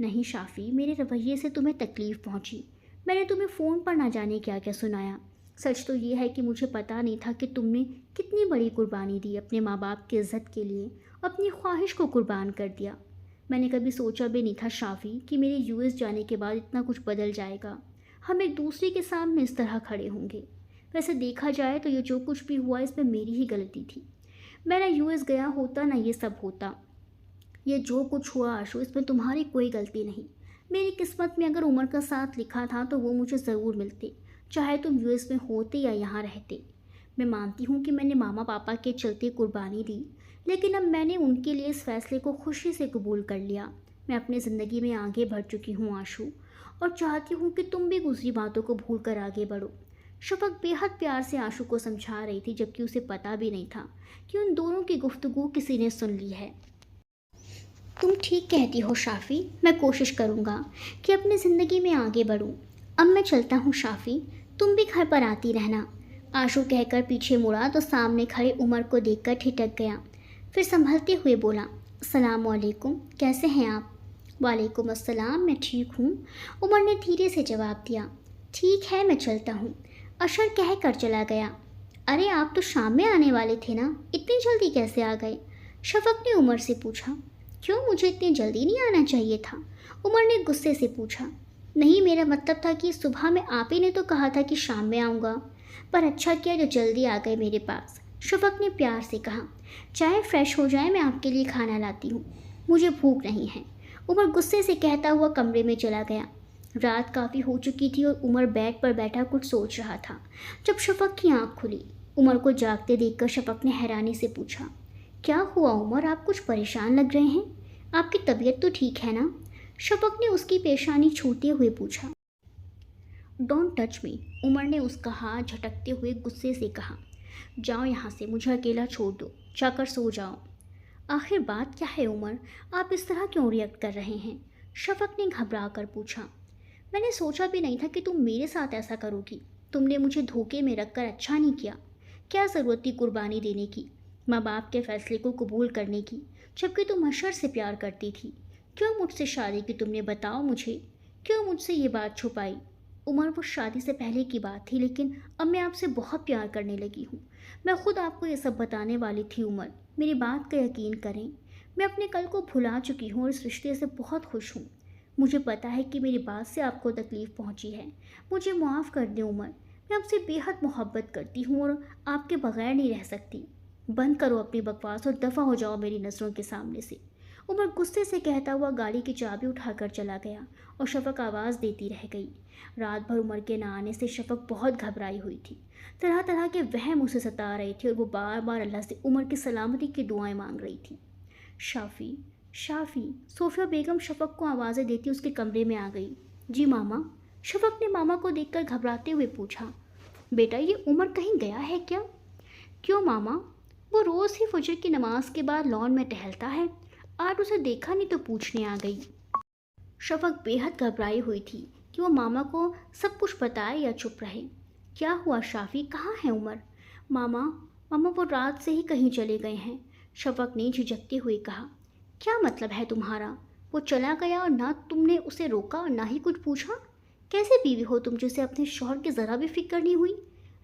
नहीं शाफी, मेरे रवैये से तुम्हें तकलीफ़ पहुँची। मैंने तुम्हें फ़ोन पर ना जाने क्या क्या सुनाया। सच तो ये है कि मुझे पता नहीं था कि तुमने कितनी बड़ी कुर्बानी दी अपने माँ बाप की इज़्ज़त के लिए, अपनी ख्वाहिश को कुर्बान कर दिया। मैंने कभी सोचा भी नहीं था शाफी कि मेरे यूएस जाने के बाद इतना कुछ बदल जाएगा। हम एक दूसरे के सामने इस तरह खड़े होंगे। वैसे देखा जाए तो ये जो कुछ भी हुआ इसमें मेरी ही गलती थी। मैं ना यूएस गया होता ना ये सब होता। ये जो कुछ हुआ आशु, इसमें तुम्हारी कोई गलती नहीं। मेरी किस्मत में अगर उमर का साथ लिखा था तो वो मुझे ज़रूर मिलते, चाहे तुम यूएस में होते या यहाँ रहते। मैं मानती हूँ कि मैंने मामा पापा के चलते कुर्बानी दी, लेकिन अब मैंने उनके लिए इस फैसले को खुशी से कबूल कर लिया। मैं अपनी ज़िंदगी में आगे बढ़ चुकी हूँ आशु, और चाहती हूँ कि तुम भी गुजरी बातों को भूल कर आगे बढ़ो। शफक बेहद प्यार से आशु को समझा रही थी, जबकि उसे पता भी नहीं था कि उन दोनों की गुफ्तगू किसी ने सुन ली है। तुम ठीक कहती हो शाफ़ी, मैं कोशिश करूँगा कि अपनी ज़िंदगी में आगे बढ़ूँ। अब मैं चलता हूँ शाफ़ी, तुम भी घर पर आती रहना। आशु कहकर पीछे मुड़ा तो सामने खड़े उमर को देखकर ठिठक गया। फिर संभलते हुए बोला, अस्सलाम वालेकुम, कैसे हैं आप? वालेकुम अस्सलाम, मैं ठीक हूँ, उमर ने धीरे से जवाब दिया। ठीक है, मैं चलता हूँ, अशर कह कर चला गया। अरे आप तो शाम में आने वाले थे ना, इतनी जल्दी कैसे आ गए? शफक ने उमर से पूछा। क्यों, मुझे इतनी जल्दी नहीं आना चाहिए था? उमर ने गुस्से से पूछा। नहीं, मेरा मतलब था कि सुबह में आप ही ने तो कहा था कि शाम में आऊँगा। पर अच्छा किया जो जल्दी आ गए मेरे पास, शफक ने प्यार से कहा। चाय फ्रेश हो जाए, मैं आपके लिए खाना लाती हूँ, मुझे भूख नहीं है, उमर गुस्से से कहता हुआ कमरे में चला गया। रात काफ़ी हो चुकी थी और उमर बेड पर बैठा कुछ सोच रहा था जब शफक की आंख खुली। उमर को जागते देखकर शफक ने हैरानी से पूछा, क्या हुआ उमर, आप कुछ परेशान लग रहे हैं? आपकी तबीयत तो ठीक है ना? शफक ने उसकी पेशानी छूते हुए पूछा। डोंट टच मी, उमर ने उसका हाथ झटकते हुए गुस्से से कहा। जाओ यहाँ से, मुझे अकेला छोड़ दो, जाकर सो जाओ। आखिर बात क्या है उमर, आप इस तरह क्यों रिएक्ट कर रहे हैं? शफक ने घबरा कर पूछा। मैंने सोचा भी नहीं था कि तुम मेरे साथ ऐसा करोगी। तुमने मुझे धोखे में रखकर अच्छा नहीं किया। क्या ज़रूरत थी कुर्बानी देने की, माँ बाप के फैसले को कबूल करने की, जबकि तुम अशर से प्यार करती थी? क्यों मुझसे शादी की तुमने, बताओ मुझे, क्यों मुझसे ये बात छुपाई? उमर, वो शादी से पहले की बात थी, लेकिन अब मैं आपसे बहुत प्यार करने लगी हूँ। मैं खुद आपको ये सब बताने वाली थी उमर, मेरी बात का यकीन करें। मैं अपने कल को भुला चुकी हूँ और इस रिश्ते से बहुत खुश हूँ। मुझे पता है कि मेरी बात से आपको तकलीफ़ पहुँची है, मुझे माफ़ कर दें उमर। मैं आपसे बेहद मोहब्बत करती हूँ और आपके बगैर नहीं रह सकती। बंद करो अपनी बकवास और दफ़ा हो जाओ मेरी नज़रों के सामने से, उमर गुस्से से कहता हुआ गाड़ी की चाबी उठाकर चला गया और शफक आवाज़ देती रह गई। रात भर उमर के ना आने से शफक बहुत घबराई हुई थी। तरह तरह के वहम उसे सता रहे थे और वो बार बार अल्लाह से उमर की सलामती की दुआएं मांग रही थी। शाफ़ी, शाफ़ी, सोफिया बेगम शफक को आवाज़ें देती उसके कमरे में आ गई। जी मामा, शफक ने मामा को देखकर घबराते हुए पूछा। बेटा, ये उमर कहीं गया है क्या? क्यों मामा, वो रोज़ ही फजर की नमाज के बाद लॉन में टहलता है, आज उसे देखा नहीं तो पूछने आ गई। शफक बेहद घबराई हुई थी कि वो मामा को सब कुछ बताए या चुप रहे। क्या हुआ शाफ़ी, कहाँ है उमर? मामा, मामा वो रात से ही कहीं चले गए हैं, शफक ने झिझकते हुए कहा। क्या मतलब है तुम्हारा? वो चला गया और ना तुमने उसे रोका और ना ही कुछ पूछा? कैसे बीवी हो तुम जिसे अपने शौहर की ज़रा भी फिक्र नहीं हुई?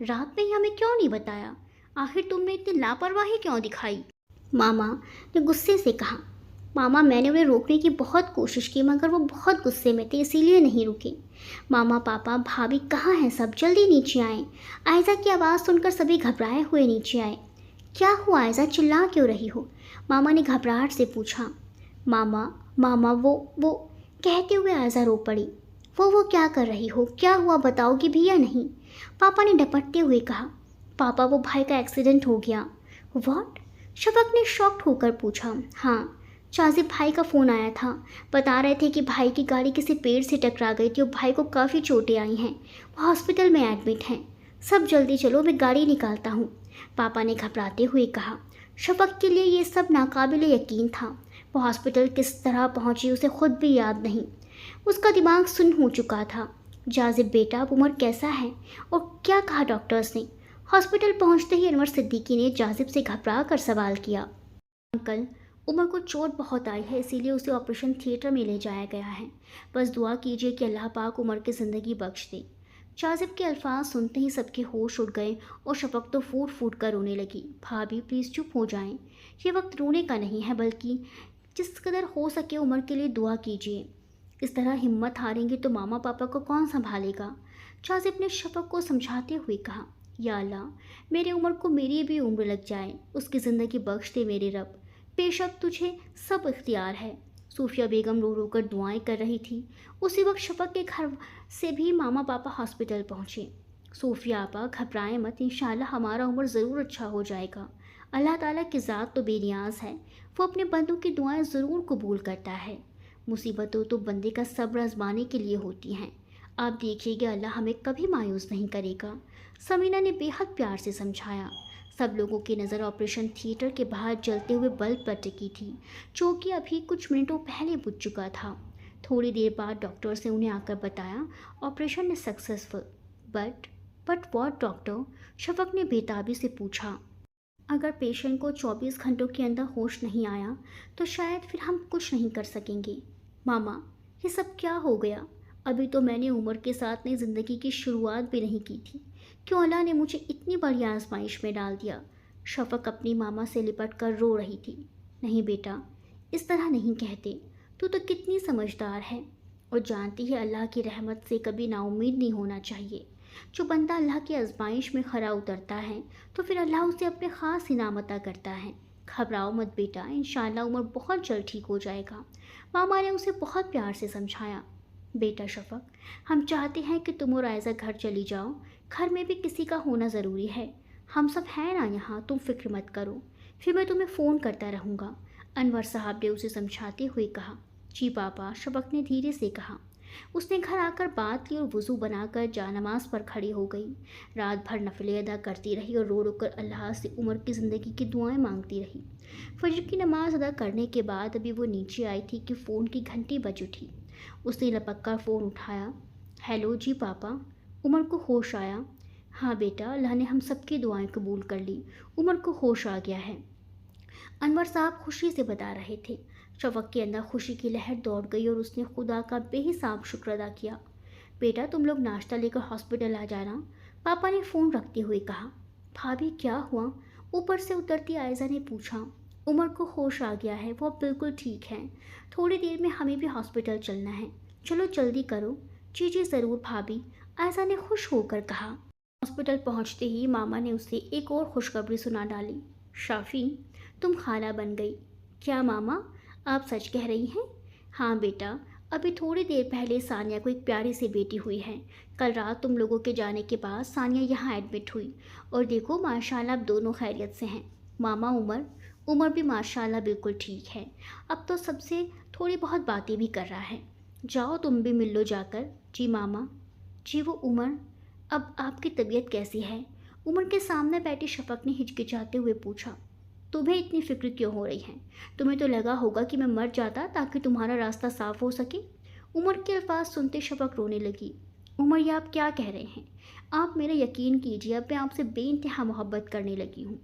रात में ही हमें क्यों नहीं बताया? आखिर तुमने इतनी लापरवाही क्यों दिखाई? मामा ने गुस्से से कहा। मामा, मैंने उन्हें रोकने की बहुत कोशिश की मगर वो बहुत गुस्से में थे, इसीलिए नहीं रुके। मामा, पापा, भाभी कहाँ हैं सब? जल्दी नीचे आएं। आयज़ा की आवाज़ सुनकर सभी घबराए हुए नीचे आए। क्या हुआ आयज़ा, चिल्ला क्यों रही हो? मामा ने घबराहट से पूछा। मामा, मामा, वो कहते हुए आयज़ा रो पड़ी। वो क्या कर रही हो? क्या हुआ बताओगी भी या नहीं? पापा ने डपटते हुए कहा। पापा, वो भाई का एक्सीडेंट हो गया। व्हाट? शफक ने शॉक्ड होकर पूछा। हाँ, शाजिब भाई का फ़ोन आया था। बता रहे थे कि भाई की गाड़ी किसी पेड़ से टकरा गई थी और भाई को काफ़ी चोटें आई हैं। वो हॉस्पिटल में एडमिट हैं। सब जल्दी चलो, मैं गाड़ी निकालता हूँ, पापा ने घबराते हुए कहा। शफक के लिए ये सब नाकाबिल यकीन था। वो हॉस्पिटल किस तरह पहुंची उसे खुद भी याद नहीं। उसका दिमाग सुन्न हो चुका था। जाजिब बेटा, अब उमर कैसा है और क्या कहा डॉक्टर्स ने? हॉस्पिटल पहुंचते ही अनवर सिद्दीकी ने जाजिब से घबरा कर सवाल किया। अंकल, उमर को चोट बहुत आई है, इसीलिए उसे ऑपरेशन थिएटर में ले जाया गया है। बस दुआ कीजिए कि अल्लाह पाक उमर की ज़िंदगी बख्श दे। जाजिब के अल्फाज सुनते ही सबके होश उड़ गए और शफक तो फूट फूट कर रोने लगी। भाभी प्लीज़ चुप हो जाएं। ये वक्त रोने का नहीं है, बल्कि जिस कदर हो सके उमर के लिए दुआ कीजिए। इस तरह हिम्मत हारेंगे तो मामा पापा को कौन संभालेगा? जाजिब ने शफक को समझाते हुए कहा। या अल्लाह, मेरे उमर को मेरी भी उम्र लग जाए, उसकी ज़िंदगी बख्श दे मेरे रब। बेशक तुझे सब इख्तियार है। सूफिया बेगम रो रो कर दुआएं कर रही थी। उसी वक्त शफक के घर से भी मामा पापा हॉस्पिटल पहुंचे। सूफिया आपा, घबराएं मत, इंशाल्लाह हमारा उम्र ज़रूर अच्छा हो जाएगा। अल्लाह ताला की ज़ात तो बेनियाज है, वो अपने बंदों की दुआएं ज़रूर कबूल करता है। मुसीबतों तो बंदे का सब्र आजमाने के लिए होती हैं। आप देखिएगा अल्लाह हमें कभी मायूस नहीं करेगा, समीना ने बेहद प्यार से समझाया। सब लोगों की नज़र ऑपरेशन थिएटर के बाहर जलते हुए बल्ब पर टिकी थी, जो कि अभी कुछ मिनटों पहले बुझ चुका था। थोड़ी देर बाद डॉक्टर्स ने उन्हें आकर बताया operation is successful. But what doctor? Shafaq ने बेताबी से पूछा। अगर पेशेंट को 24 घंटों के अंदर होश नहीं आया तो शायद फिर हम कुछ नहीं कर सकेंगे। मामा, ये सब क्या हो गया? अभी तो मैंने उमर के साथ नई ज़िंदगी की शुरुआत भी नहीं की थी, क्यों अल्लाह ने मुझे इतनी बड़ी आजमाइश में डाल दिया? शफक अपनी मामा से लिपट कर रो रही थी। नहीं बेटा, इस तरह नहीं कहते। तू तो कितनी समझदार है और जानती है अल्लाह की रहमत से कभी नाउम्मीद नहीं होना चाहिए। जो बंदा अल्लाह की आजमाइश में खरा उतरता है तो फिर अल्लाह उसे अपने ख़ास इनाम अता करता है। घबराओ मत बेटा, इंशाअल्लाह उमर बहुत जल्द ठीक हो जाएगा, मामा ने उसे बहुत प्यार से समझाया। बेटा शफक, हम चाहते हैं कि तुम और आयज़ा घर चली जाओ। घर में भी किसी का होना ज़रूरी है। हम सब हैं ना यहाँ, तुम फिक्र मत करो। फिर मैं तुम्हें फ़ोन करता रहूँगा, अनवर साहब ने उसे समझाते हुए कहा। जी पापा, शफक ने धीरे से कहा। उसने घर आकर बात की और वज़ू बनाकर जानमाज पर खड़ी हो गई। रात भर नफले अदा करती रही और रो रो कर अल्लाह से उमर की ज़िंदगी की दुआएं मांगती रही। फजर की नमाज अदा करने के बाद अभी वो नीचे आई थी कि फ़ोन की घंटी बज उठी। उसने लपक कर फ़ोन उठाया। हेलो जी पापा। उमर को होश आया। हाँ बेटा, अल्लाह ने हम सबकी दुआएं कबूल कर ली, उमर को होश आ गया है, अनवर साहब खुशी से बता रहे थे। शफक के अंदर खुशी की लहर दौड़ गई और उसने खुदा का बेहिसाब शुक्र अदा किया। बेटा तुम लोग नाश्ता लेकर हॉस्पिटल आ जाना, पापा ने फ़ोन रखते हुए कहा। भाभी क्या हुआ? ऊपर से उतरती आयज़ा ने पूछा। उमर को होश आ गया है, वो अब बिल्कुल ठीक है। थोड़ी देर में हमें भी हॉस्पिटल चलना है, चलो जल्दी करो। जी जी ज़रूर भाभी, आयज़ा ने खुश होकर कहा। हॉस्पिटल पहुंचते ही मामा ने उसे एक और खुशखबरी सुना डाली। शाफी, तुम खाला बन गई। क्या मामा, आप सच कह रही हैं? हाँ बेटा, अभी थोड़ी देर पहले सानिया को एक प्यारी सी बेटी हुई है। कल रात तुम लोगों के जाने के बाद सानिया यहाँ एडमिट हुई और देखो माशाल्लाह अब दोनों खैरियत से हैं। मामा, उमर भी माशाल्लाह बिल्कुल ठीक है, अब तो सबसे थोड़ी बहुत बातें भी कर रहा है। जाओ तुम भी मिल लो जाकर। जी मामा। जी वो उमर, अब आपकी तबीयत कैसी है? उमर के सामने बैठी शफक ने हिचकिचाते हुए पूछा। तुम्हें इतनी फिक्र क्यों हो रही है? तुम्हें तो लगा होगा कि मैं मर जाता ताकि तुम्हारा रास्ता साफ हो सके। उमर के अल्फाज सुनते शफक रोने लगी। उमर, ये आप क्या कह रहे हैं? आप मेरा यकीन कीजिए, अब मैं आपसे बेइंतहा मोहब्बत करने लगी हूँ।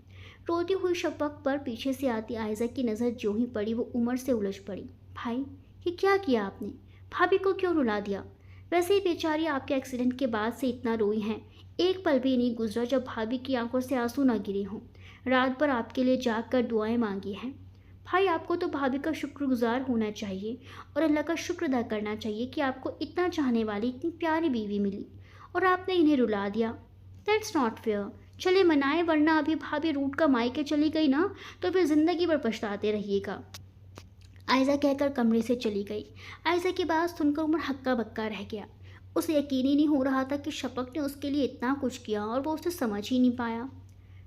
रोती हुई शफक पर पीछे से आती आयज़ा की नज़र जो ही पड़ी वो उमर से उलझ पड़ी। भाई ये क्या किया आपने? भाभी को क्यों रुला दिया? वैसे ही बेचारी आपके एक्सीडेंट के बाद से इतना रोई हैं। एक पल भी नहीं गुजरा जब भाभी की आंखों से आंसू ना गिरे हों। रात भर आपके लिए जाग कर दुआएं मांगी हैं। भाई, आपको तो भाभी का शुक्रगुजार होना चाहिए और अल्लाह का शुक्र अदा करना चाहिए कि आपको इतना चाहने वाली इतनी प्यारी बीवी मिली और आपने इन्हें रुला दिया। That's not fair. चले मनाएं, वरना अभी भाभी रूठ का मायके चली गई ना तो फिर ज़िंदगी भर पछताते रहिएगा। आयज़ा कहकर कमरे से चली गई। आयज़ा की बात सुनकर उमर हक्का बक्का रह गया। उसे यकीन ही नहीं हो रहा था कि शफक ने उसके लिए इतना कुछ किया और वो उसे समझ ही नहीं पाया।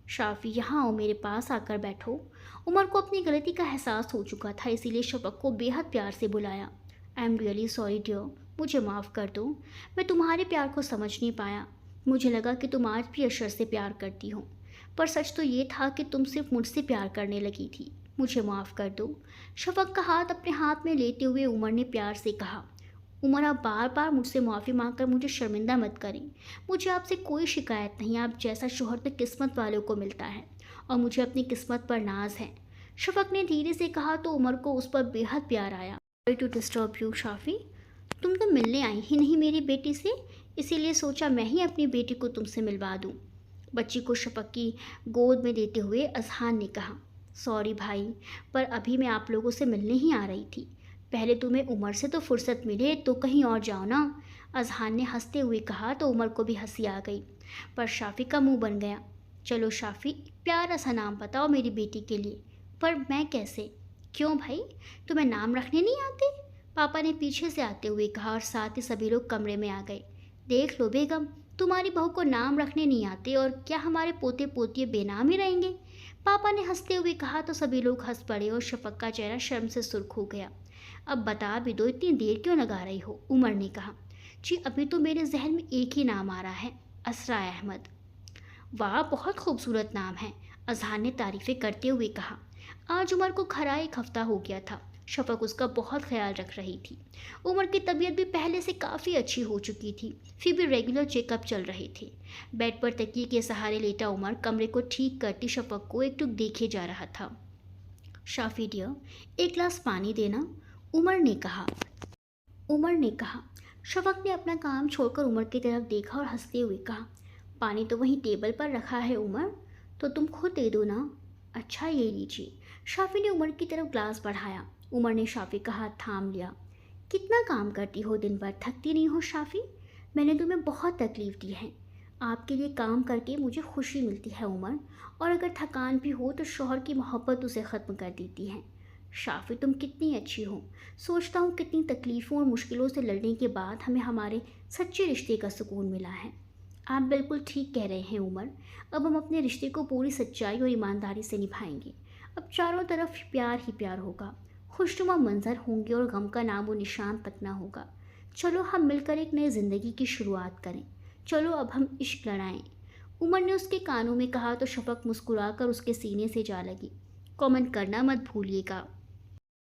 शाफ़ी, यहाँ आओ, मेरे पास आकर बैठो। उमर को अपनी गलती का एहसास हो चुका था, इसीलिए शफक को बेहद प्यार से बुलाया। I am really sorry dear, मुझे माफ़ कर दो। मैं तुम्हारे प्यार को समझ नहीं पाया। मुझे लगा कि तुम आज भी अशर से प्यार करती हो, पर सच तो ये था कि तुम सिर्फ मुझसे प्यार करने लगी थी। मुझे माफ़ कर दो। शफक का हाथ अपने हाथ में लेते हुए उमर ने प्यार से कहा। उमर, आप बार बार मुझसे माफ़ी मांगकर मुझे शर्मिंदा मत करें। मुझे आपसे कोई शिकायत नहीं। आप जैसा शोहर तो किस्मत वालों को मिलता है और मुझे अपनी किस्मत पर नाज है। शफक ने धीरे से कहा तो उमर को उस पर बेहद प्यार आया। Sorry to disturb you Shafi, तुम तो मिलने आई ही नहीं मेरी बेटी से, इसीलिए सोचा मैं ही अपनी बेटी को तुमसे मिलवा दूँ। बच्ची को शफक की गोद में देते हुए अजहान ने कहा। सॉरी भाई, पर अभी मैं आप लोगों से मिलने ही आ रही थी। पहले तुम्हें उमर से तो फुर्सत मिले तो कहीं और जाओ ना। अजहान ने हंसते हुए कहा तो उमर को भी हंसी आ गई, पर शाफ़ी का मुंह बन गया। चलो शाफ़ी, प्यारा सा नाम बताओ मेरी बेटी के लिए। पर मैं कैसे? क्यों भाई, तुम्हें नाम रखने नहीं आते? पापा ने पीछे से आते हुए कहा और साथ ही सभी लोग कमरे में आ गए। देख लो बेगम, तुम्हारी बहू को नाम रखने नहीं आते और क्या हमारे पोते पोतिए बेनाम ही रहेंगे? पापा ने हंसते हुए कहा तो सभी लोग हंस पड़े और शफक का चेहरा शर्म से सुर्ख हो गया। अब बता भी दो, इतनी देर क्यों लगा रही हो? उमर ने कहा। जी अभी तो मेरे जहन में एक ही नाम आ रहा है, असरा अहमद। वाह, बहुत खूबसूरत नाम है, अजहान ने तारीफ़ें करते हुए कहा। आज उमर को खरा एक हफ्ता हो गया था। शफक उसका बहुत ख्याल रख रही थी। उमर की तबीयत भी पहले से काफ़ी अच्छी हो चुकी थी, फिर भी रेगुलर चेकअप चल रहे थे। बेड पर तकिए के सहारे लेटा उमर कमरे को ठीक करती शफक को एकटुक देखे जा रहा था। शाफ़ी डियर, एक गिलास पानी देना, उमर ने कहा। शफक ने अपना काम छोड़कर उमर की तरफ देखा और हंसते हुए कहा, पानी तो वहीं टेबल पर रखा है उमर, तो तुम खुद दे दो ना। अच्छा, ये लीजिए। शाफ़ी ने उमर की तरफ ग्लास बढ़ाया। उमर ने शाफ़ी का हाथ थाम लिया। कितना काम करती हो दिन भर, थकती नहीं हो शाफ़ी? मैंने तुम्हें बहुत तकलीफ़ दी है। आपके लिए काम करके मुझे खुशी मिलती है उमर, और अगर थकान भी हो तो शौहर की मोहब्बत उसे ख़त्म कर देती है। शाफ़ी, तुम कितनी अच्छी हो। सोचता हूँ कितनी तकलीफ़ों और मुश्किलों से लड़ने के बाद हमें हमारे सच्चे रिश्ते का सुकून मिला है। आप बिल्कुल ठीक कह रहे हैं उमर। अब हम अपने रिश्ते को पूरी सच्चाई और ईमानदारी से निभाएंगे। अब चारों तरफ प्यार ही प्यार होगा, खुशनुमा मंजर होंगे और गम का नामो निशान तक ना होगा। चलो हम मिलकर एक नई ज़िंदगी की शुरुआत करें। चलो अब हम इश्क लड़ाएं। उमर ने उसके कानों में कहा तो शफक मुस्कुराकर उसके सीने से जा लगी। कमेंट करना मत भूलिएगा।